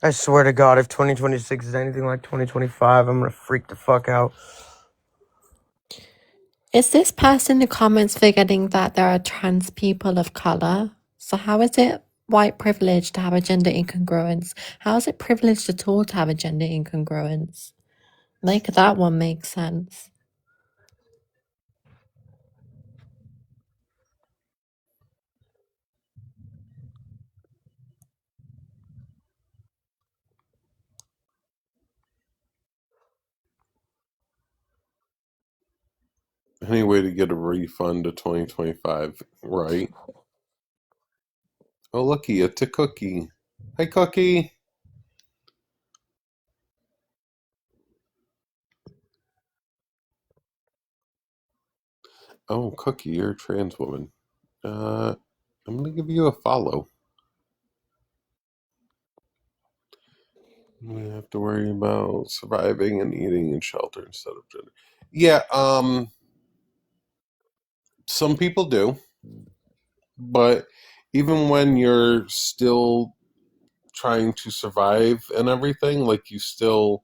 Speaker 4: I swear to God, if 2026 is anything like 2025, I'm gonna freak the fuck out.
Speaker 5: Is this person in the comments forgetting that there are trans people of color? So how is it white privilege to have a gender incongruence? How is it privileged at all to have a gender incongruence? Make that one make sense.
Speaker 1: Any way to get a refund to 2025, right? Oh, looky, it's a Cookie. Hi, Cookie. Oh, Cookie, you're a trans woman. I'm gonna give you a follow. We have to worry about surviving and eating in shelter instead of gender. Yeah, some people do, but even when you're still trying to survive and everything, like you still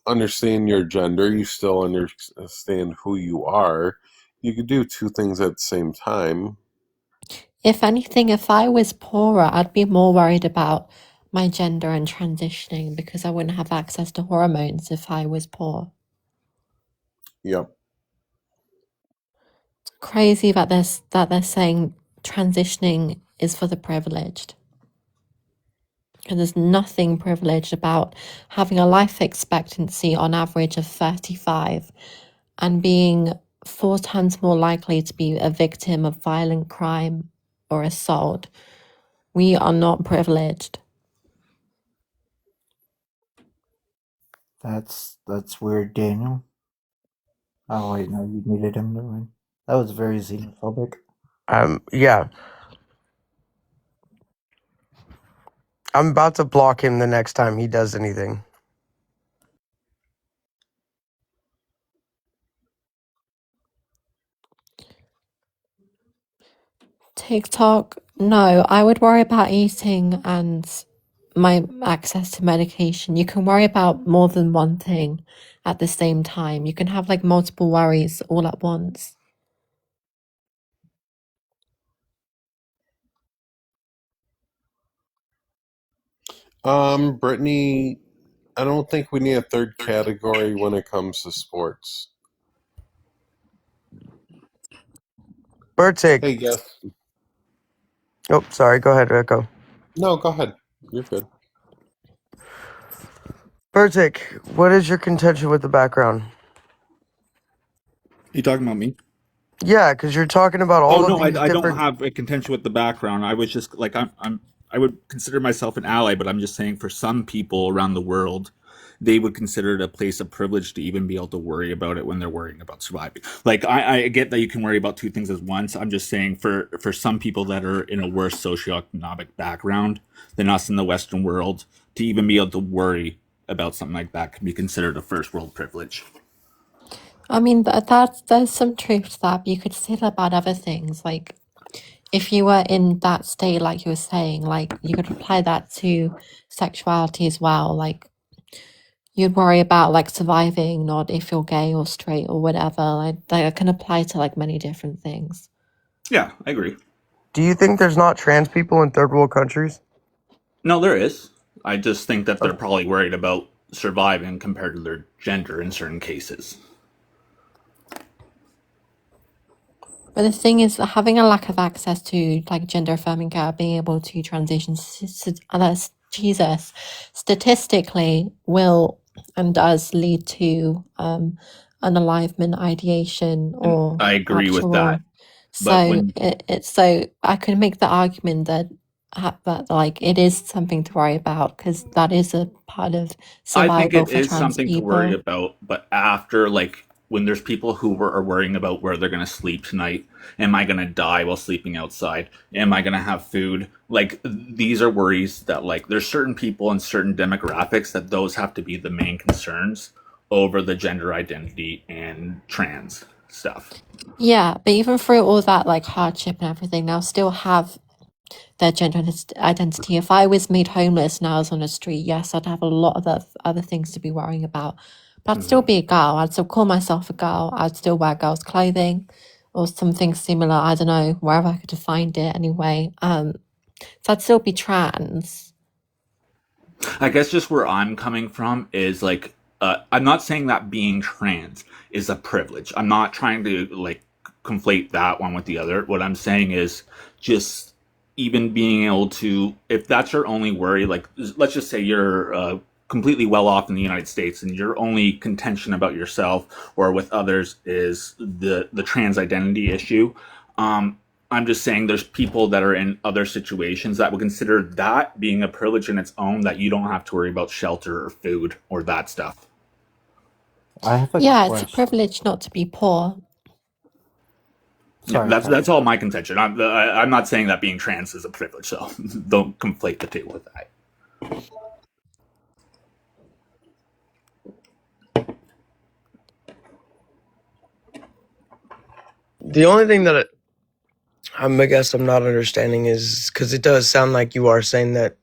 Speaker 1: understand your gender, you still understand who you are. You could do two things at the same time.
Speaker 5: If anything, if I was poorer, I'd be more worried about my gender and transitioning because I wouldn't have access to hormones if I was poor.
Speaker 1: Yep.
Speaker 5: Crazy that they're saying transitioning is for the privileged. And there's nothing privileged about having a life expectancy on average of 35 and being 4 times more likely to be a victim of violent crime or assault. We are not privileged.
Speaker 7: That's weird, Daniel. Oh wait, no, you needed him to win. That was very xenophobic.
Speaker 4: Yeah. I'm about to block him the next time he does anything.
Speaker 5: TikTok, no, I would worry about eating and my access to medication. You can worry about more than one thing at the same time. You can have like multiple worries all at once.
Speaker 1: Brittany, I don't think we need a third category when it comes to sports.
Speaker 4: Bertic.
Speaker 1: Hey, yes.
Speaker 4: Oh, sorry. Go ahead, Echo.
Speaker 1: No, go ahead. You're good.
Speaker 4: Bertic, what is your contention with the background?
Speaker 10: You talking about me?
Speaker 4: Yeah, because you're talking about all
Speaker 10: Oh
Speaker 4: of
Speaker 10: no,
Speaker 4: these
Speaker 10: I don't
Speaker 4: different.
Speaker 10: have a contention with the background. I was just like I would consider myself an ally, but I'm just saying for some people around the world, they would consider it a place of privilege to even be able to worry about it when they're worrying about surviving. Like I get that you can worry about two things at once. I'm just saying for some people that are in a worse socioeconomic background than us in the Western world, to even be able to worry about something like that can be considered a first world privilege.
Speaker 5: I mean, there's some truth to that, but you could say that about other things. Like, if you were in that state, like you were saying, like, you could apply that to sexuality as well. Like, you'd worry about, like, surviving, not if you're gay or straight or whatever. Like, that can apply to, like, many different things.
Speaker 10: Yeah, I agree.
Speaker 4: Do you think there's not trans people in third world countries?
Speaker 10: No, there is. I just think that they're
Speaker 4: Okay.
Speaker 10: probably worried about surviving compared to their gender in certain cases.
Speaker 5: But the thing is, having a lack of access to like gender affirming care, being able to transition, Jesus, statistically will and does lead to unalivement, ideation,
Speaker 10: And
Speaker 5: or
Speaker 10: I agree with that.
Speaker 5: actual.
Speaker 10: But
Speaker 5: So
Speaker 10: when
Speaker 5: it's so I could make the argument that that like it is something to worry about because that is a part of
Speaker 10: I think
Speaker 5: survival
Speaker 10: it
Speaker 5: for
Speaker 10: is
Speaker 5: trans
Speaker 10: something to worry
Speaker 5: people.
Speaker 10: about, but after like when there's people who are worrying about where they're going to sleep tonight, am I going to die while sleeping outside? Am I going to have food? Like these are worries that like there's certain people and certain demographics that those have to be the main concerns over the gender identity and trans stuff.
Speaker 5: Yeah, but even through all that like hardship and everything, they'll still have their gender identity. If I was made homeless and I was on the street, yes, I'd have a lot of other things to be worrying about. But I'd still be a girl. I'd still call myself a girl. I'd still wear girls' clothing or something similar. I don't know, wherever I could find it anyway. So I'd still be trans.
Speaker 10: I guess just where I'm coming from is like, I'm not saying that being trans is a privilege. I'm not trying to like conflate that one with the other. What I'm saying is just even being able to, if that's your only worry, like let's just say you're completely well off in the United States and your only contention about yourself or with others is the trans identity issue. Um, I'm just saying there's people that are in other situations that would consider that being a privilege in its own, that you don't have to worry about shelter or food or that stuff.
Speaker 7: I have a
Speaker 5: Yeah, it's a
Speaker 7: question.
Speaker 5: privilege not to be poor.
Speaker 10: Yeah,
Speaker 7: Sorry,
Speaker 10: that's
Speaker 7: Kyle.
Speaker 10: all my contention. I'm not saying that being trans is a privilege, so don't conflate the two with that.
Speaker 4: The only thing that I guess I'm not understanding is because it does sound like you are saying that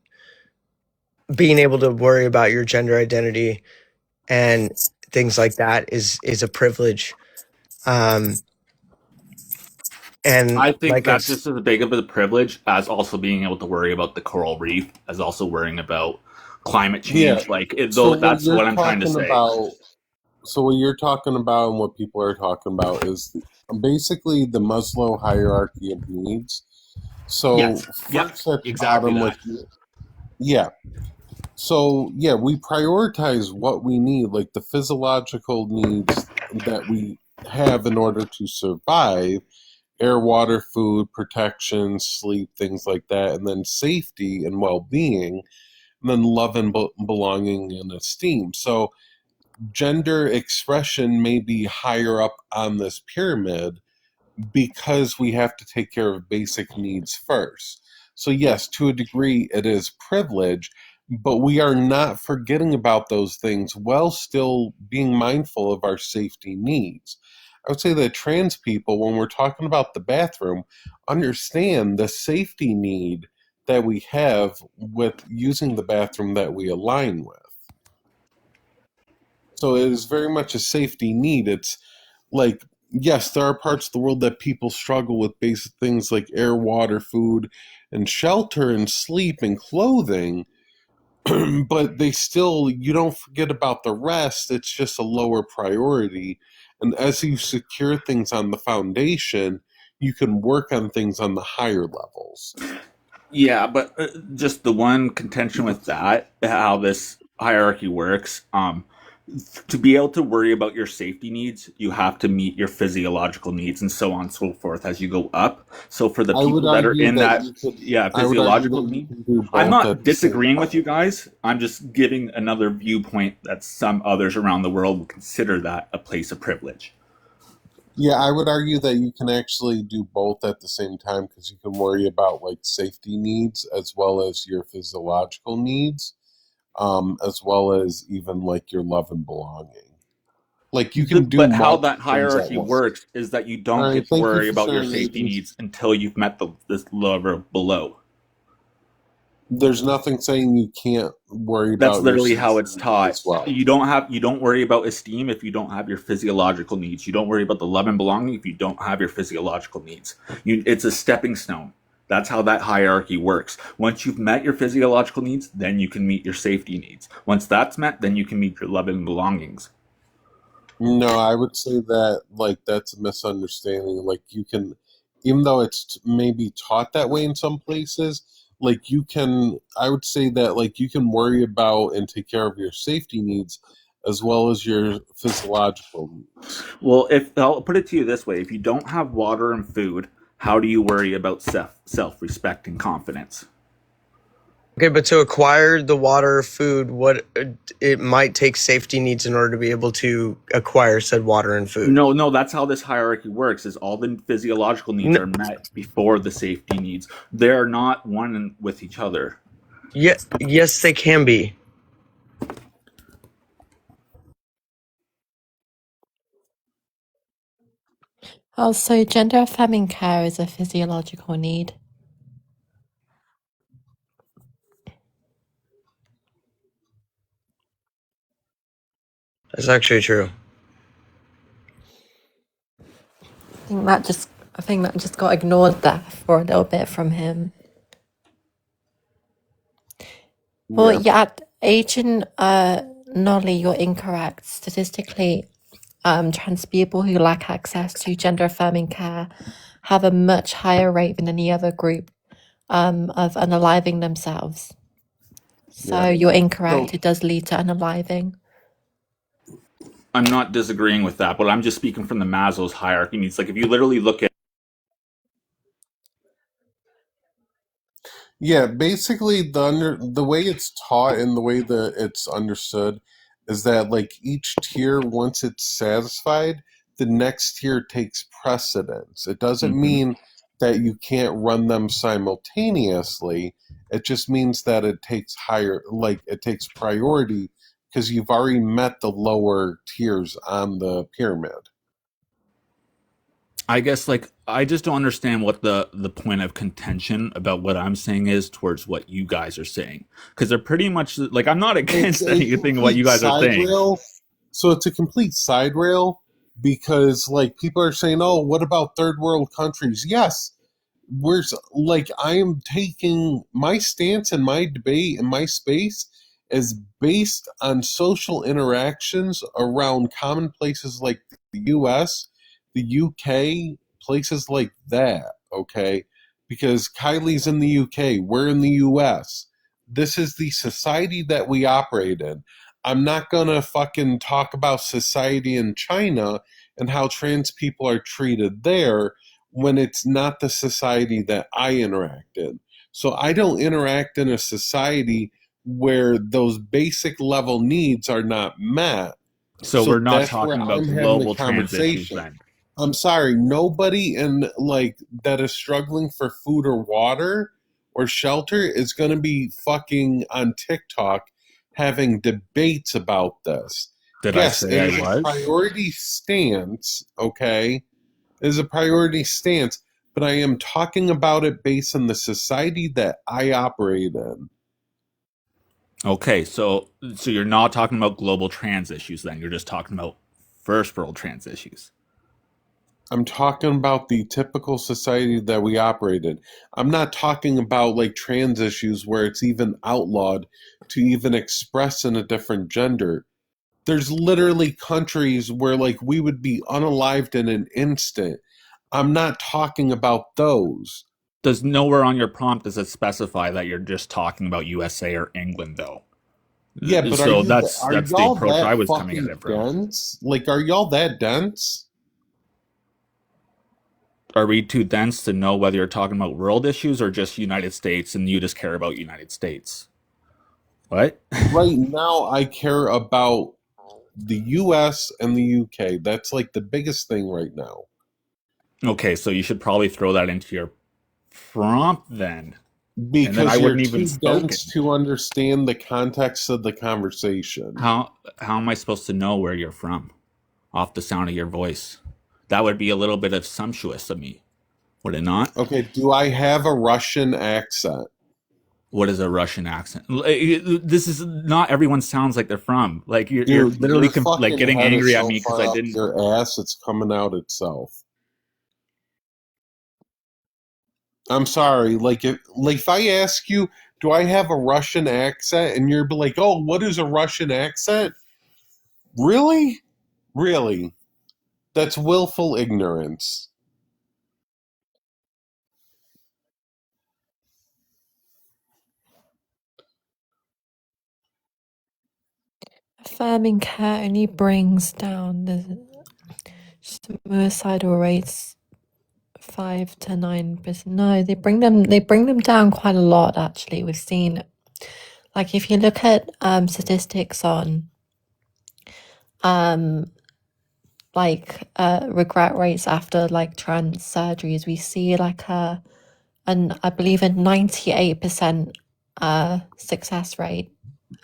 Speaker 4: being able to worry about your gender identity and things like that is a privilege. Um, and
Speaker 10: I think
Speaker 4: like
Speaker 10: that's
Speaker 4: it's
Speaker 10: just as big of a privilege as also being able to worry about the coral reef, as also worrying about climate
Speaker 1: Yeah.
Speaker 10: change.
Speaker 1: So
Speaker 10: Though
Speaker 1: what
Speaker 10: that's
Speaker 1: you're
Speaker 10: what I'm trying to
Speaker 1: talking
Speaker 10: say.
Speaker 1: about, so what you're talking about and what people are talking about is basically the Maslow hierarchy of needs. So
Speaker 10: Yes. Yep.
Speaker 1: first at the
Speaker 10: Exactly
Speaker 1: bottom,
Speaker 10: that.
Speaker 1: yeah. So yeah, we prioritize what we need, like the physiological needs that we have in order to survive: air, water, food, protection, sleep, things like that, and then safety and well-being, and then love and belonging and esteem. So gender expression may be higher up on this pyramid because we have to take care of basic needs first. So, yes, to a degree, it is privilege, but we are not forgetting about those things while still being mindful of our safety needs. I would say that trans people, when we're talking about the bathroom, understand the safety need that we have with using the bathroom that we align with. So it is very much a safety need. It's like, yes, there are parts of the world that people struggle with basic things like air, water, food, and shelter, and sleep and clothing, but they still, you don't forget about the rest. It's just a lower priority. And as you secure things on the foundation, you can work on things on the higher levels.
Speaker 10: Yeah, but just the one contention with that, how this hierarchy works, to be able to worry about your safety needs, you have to meet your physiological needs and so on and so forth as you go up. So for the
Speaker 1: I would
Speaker 10: people that are
Speaker 1: argue
Speaker 10: in
Speaker 1: that
Speaker 10: that,
Speaker 1: you could.
Speaker 10: yeah,
Speaker 1: I would argue
Speaker 10: physiological
Speaker 1: that you
Speaker 10: need,
Speaker 1: can do
Speaker 10: I'm
Speaker 1: both
Speaker 10: not
Speaker 1: at the same
Speaker 10: disagreeing with you
Speaker 1: time.
Speaker 10: guys. I'm just giving another viewpoint that some others around the world would consider that a place of privilege.
Speaker 1: Yeah, I would argue that you can actually do both at the same time because you can worry about like safety needs as well as your physiological needs, as well as even like your love and belonging. Like you can do
Speaker 10: But how that
Speaker 1: multiple things at
Speaker 10: hierarchy
Speaker 1: once.
Speaker 10: works is that you
Speaker 1: All
Speaker 10: don't
Speaker 1: right,
Speaker 10: get to
Speaker 1: thank you
Speaker 10: worry
Speaker 1: for
Speaker 10: about your
Speaker 1: sharing,
Speaker 10: safety
Speaker 1: agents.
Speaker 10: needs until you've met this level below.
Speaker 1: There's nothing saying you can't worry
Speaker 10: That's
Speaker 1: about your
Speaker 10: literally how
Speaker 1: safety
Speaker 10: it's
Speaker 1: needs
Speaker 10: taught.
Speaker 1: as well.
Speaker 10: You don't worry about esteem if you don't have your physiological needs. You don't worry about the love and belonging if you don't have your physiological needs. It's a stepping stone. That's how that hierarchy works. Once you've met your physiological needs, then you can meet your safety needs. Once that's met, then you can meet your love and belongings.
Speaker 1: No, I would say that like that's a misunderstanding. Like you can, even though it's maybe taught that way in some places, like you can. I would say that like you can worry about and take care of your safety needs as well as your physiological needs.
Speaker 10: Well, if I'll put it to you this way, if you don't have water and food, how do you worry about self respect and confidence?
Speaker 4: okay, but to acquire the water or food, what it might take safety needs in order to be able to acquire said water and food.
Speaker 10: No, no, that's how this hierarchy works. Is all the physiological needs
Speaker 4: N-
Speaker 10: are met before the safety needs. They're not one with each other.
Speaker 4: yeah, yes, they can be.
Speaker 5: Also, gender affirming care is a physiological need.
Speaker 4: That's actually true.
Speaker 5: I think that just got ignored there for a little bit from him. Well,
Speaker 1: Yeah.
Speaker 5: yeah, Agent Nolly, you're incorrect. Statistically, trans people who lack access to gender affirming care have a much higher rate than any other group of unaliving themselves. So
Speaker 1: Yeah.
Speaker 5: you're incorrect.
Speaker 1: So
Speaker 5: It does lead to unaliving.
Speaker 10: I'm not disagreeing with that, but I'm just speaking from the Maslow's hierarchy. It's like if you literally look at
Speaker 1: yeah, basically the way it's taught and the way that it's understood is that like each tier, once it's satisfied, the next tier takes precedence. It doesn't
Speaker 10: Mhm.
Speaker 1: mean that you can't run them simultaneously. It just means that it takes it takes priority because you've already met the lower tiers on the pyramid.
Speaker 10: I guess like I just don't understand what the point of contention about what I'm saying is towards what you guys are saying, because they're pretty much like I'm not
Speaker 1: It's
Speaker 10: against
Speaker 1: a
Speaker 10: anything what you
Speaker 1: complete
Speaker 10: guys are
Speaker 1: side
Speaker 10: saying.
Speaker 1: rail. So it's a complete side rail because like people are saying, "Oh, what about third world countries?" Yes, like I am taking my stance and my debate and my space is based on social interactions around common places like the US, the UK, places like that, okay? Because Kylie's in the UK, we're in the US. This is the society that we operate in. I'm not going to fucking talk about society in China and how trans people are treated there when it's not the society that I interact in. So I don't interact in a society where those basic level needs are not met.
Speaker 10: So
Speaker 1: So
Speaker 10: we're not
Speaker 1: that's where
Speaker 10: talking about
Speaker 1: I'm having the
Speaker 10: global trans issues
Speaker 1: conversation.
Speaker 10: then.
Speaker 1: I'm sorry, nobody in like that is struggling for food or water or shelter is going to be fucking on TikTok having debates about this.
Speaker 10: Did I
Speaker 1: Yes,
Speaker 10: say
Speaker 1: it
Speaker 10: I
Speaker 1: is a
Speaker 10: was?
Speaker 1: priority stance, okay? It is a priority stance, but I am talking about it based on the society that I operate in.
Speaker 10: Okay, so you're not talking about global trans issues then. You're just talking about first world trans issues.
Speaker 1: I'm talking about the typical society that we operate in. I'm not talking about like trans issues where it's even outlawed to even express in a different gender. There's literally countries where like we would be unalived in an instant. I'm not talking about those.
Speaker 10: Does nowhere on your prompt does it specify that you're just talking about USA or England though?
Speaker 1: Yeah, but
Speaker 10: So
Speaker 1: are
Speaker 10: that's the
Speaker 1: y'all
Speaker 10: approach I
Speaker 1: that
Speaker 10: was coming at
Speaker 1: fucking
Speaker 10: it from.
Speaker 1: dense? Like are y'all that dense?
Speaker 10: Are we too dense to know whether you're talking about world issues or just United States and you just care about United States? What?
Speaker 1: Right now I care about the US and the UK. That's like the biggest thing right now.
Speaker 10: Okay, so you should probably throw that into your prompt then. And then I
Speaker 1: Because you're
Speaker 10: wouldn't even
Speaker 1: too dense
Speaker 10: spoken.
Speaker 1: to understand the context of the conversation.
Speaker 10: How am I supposed to know where you're from off the sound of your voice? That would be a little bit of sumptuous of me, would it not?
Speaker 1: Okay, do I have a Russian accent?
Speaker 10: What is a Russian accent? This is not everyone sounds like they're from. Like you're
Speaker 1: Dude,
Speaker 10: literally
Speaker 1: your
Speaker 10: like
Speaker 1: fucking
Speaker 10: getting
Speaker 1: head is
Speaker 10: angry at
Speaker 1: so
Speaker 10: me because I
Speaker 1: far up
Speaker 10: didn't.
Speaker 1: your ass, it's coming out itself. I'm sorry, if I ask you, do I have a Russian accent, and you're like, oh, what is a Russian accent? Really? Really? That's willful ignorance.
Speaker 5: Affirming care only brings down the suicidal rates 5 to 9%. No, they bring them down quite a lot actually. We've seen like if you look at statistics on um regret rates after like trans surgeries, we see like I believe a 98% success rate.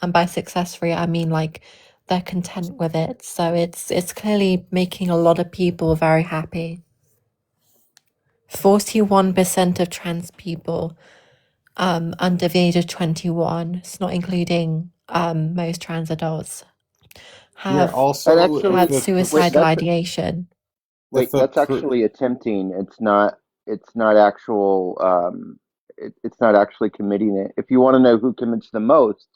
Speaker 5: And by success rate I mean like they're content with it. So it's clearly making a lot of people very happy. 41% of trans people under the age of 21, it's not including most trans adults,
Speaker 1: Yeah,
Speaker 5: have
Speaker 11: That
Speaker 1: also,
Speaker 5: had
Speaker 11: actually, wait,
Speaker 5: suicidal
Speaker 11: that's
Speaker 5: ideation.
Speaker 1: if
Speaker 11: wait,
Speaker 1: a
Speaker 11: that's actually attempting. It's not actual. it's not actually committing it. If you want to know who commits the most,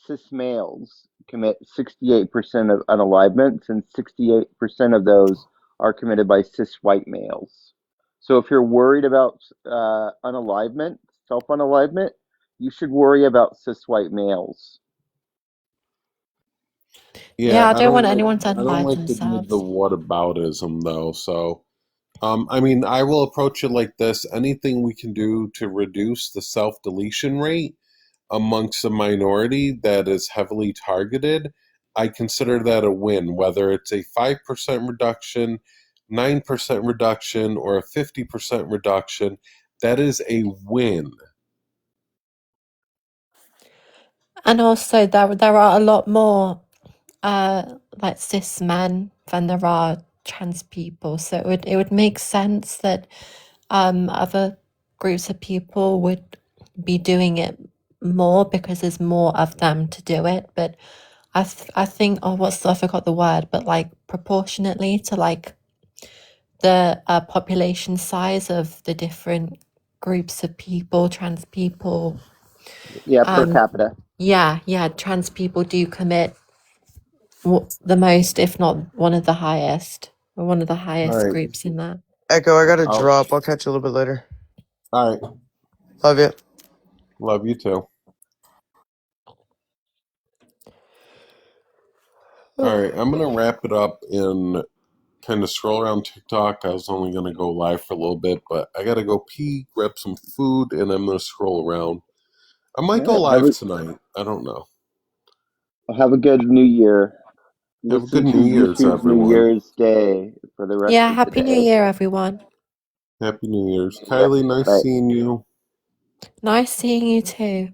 Speaker 11: cis males commit 68% of unalivements, and 68% of those are committed by cis white males. So if you're worried about unalivement, self-unalivement, you should worry about cis white males.
Speaker 5: Yeah, I don't want
Speaker 1: like,
Speaker 5: anyone to
Speaker 1: I don't
Speaker 5: unalive
Speaker 1: like the
Speaker 5: themselves.
Speaker 1: whataboutism though. So, I mean, I will approach it like this: anything we can do to reduce the self-deletion rate amongst a minority that is heavily targeted, I consider that a win. Whether it's a 5% reduction, 9% reduction, or a 50% reduction, that is a win.
Speaker 5: And also, there are a lot more like cis men than there are trans people, so it would make sense that other groups of people would be doing it more because there's more of them to do it. But I think, I forgot the word, but like proportionately to like the population size of the different groups of people, trans people.
Speaker 11: Yeah, per capita.
Speaker 5: Yeah, trans people do commit the most, if not one of the highest, or one of the
Speaker 1: All
Speaker 5: highest
Speaker 1: right.
Speaker 5: groups in that.
Speaker 4: Echo, I gotta
Speaker 1: I'll,
Speaker 4: drop. I'll catch you a little bit later.
Speaker 1: all right.
Speaker 4: Love you.
Speaker 1: Love you too. All right. I'm going to wrap it up and kind of scroll around TikTok. I was only going to go live for a little bit, but I got to go pee, grab some food, and I'm going to scroll around. I might go
Speaker 11: All right,
Speaker 1: live tonight. I don't know.
Speaker 11: have a good New Year.
Speaker 1: Have a
Speaker 11: Listen
Speaker 1: good
Speaker 11: to
Speaker 1: New Year's,
Speaker 11: YouTube's New
Speaker 1: everyone.
Speaker 11: Year's Day for the rest
Speaker 5: Yeah,
Speaker 11: of the
Speaker 5: Happy New
Speaker 11: day.
Speaker 5: Year, everyone.
Speaker 1: Happy New Year's.
Speaker 11: Yep.
Speaker 1: Kylie, nice
Speaker 11: Bye.
Speaker 1: seeing you.
Speaker 5: Nice seeing you too.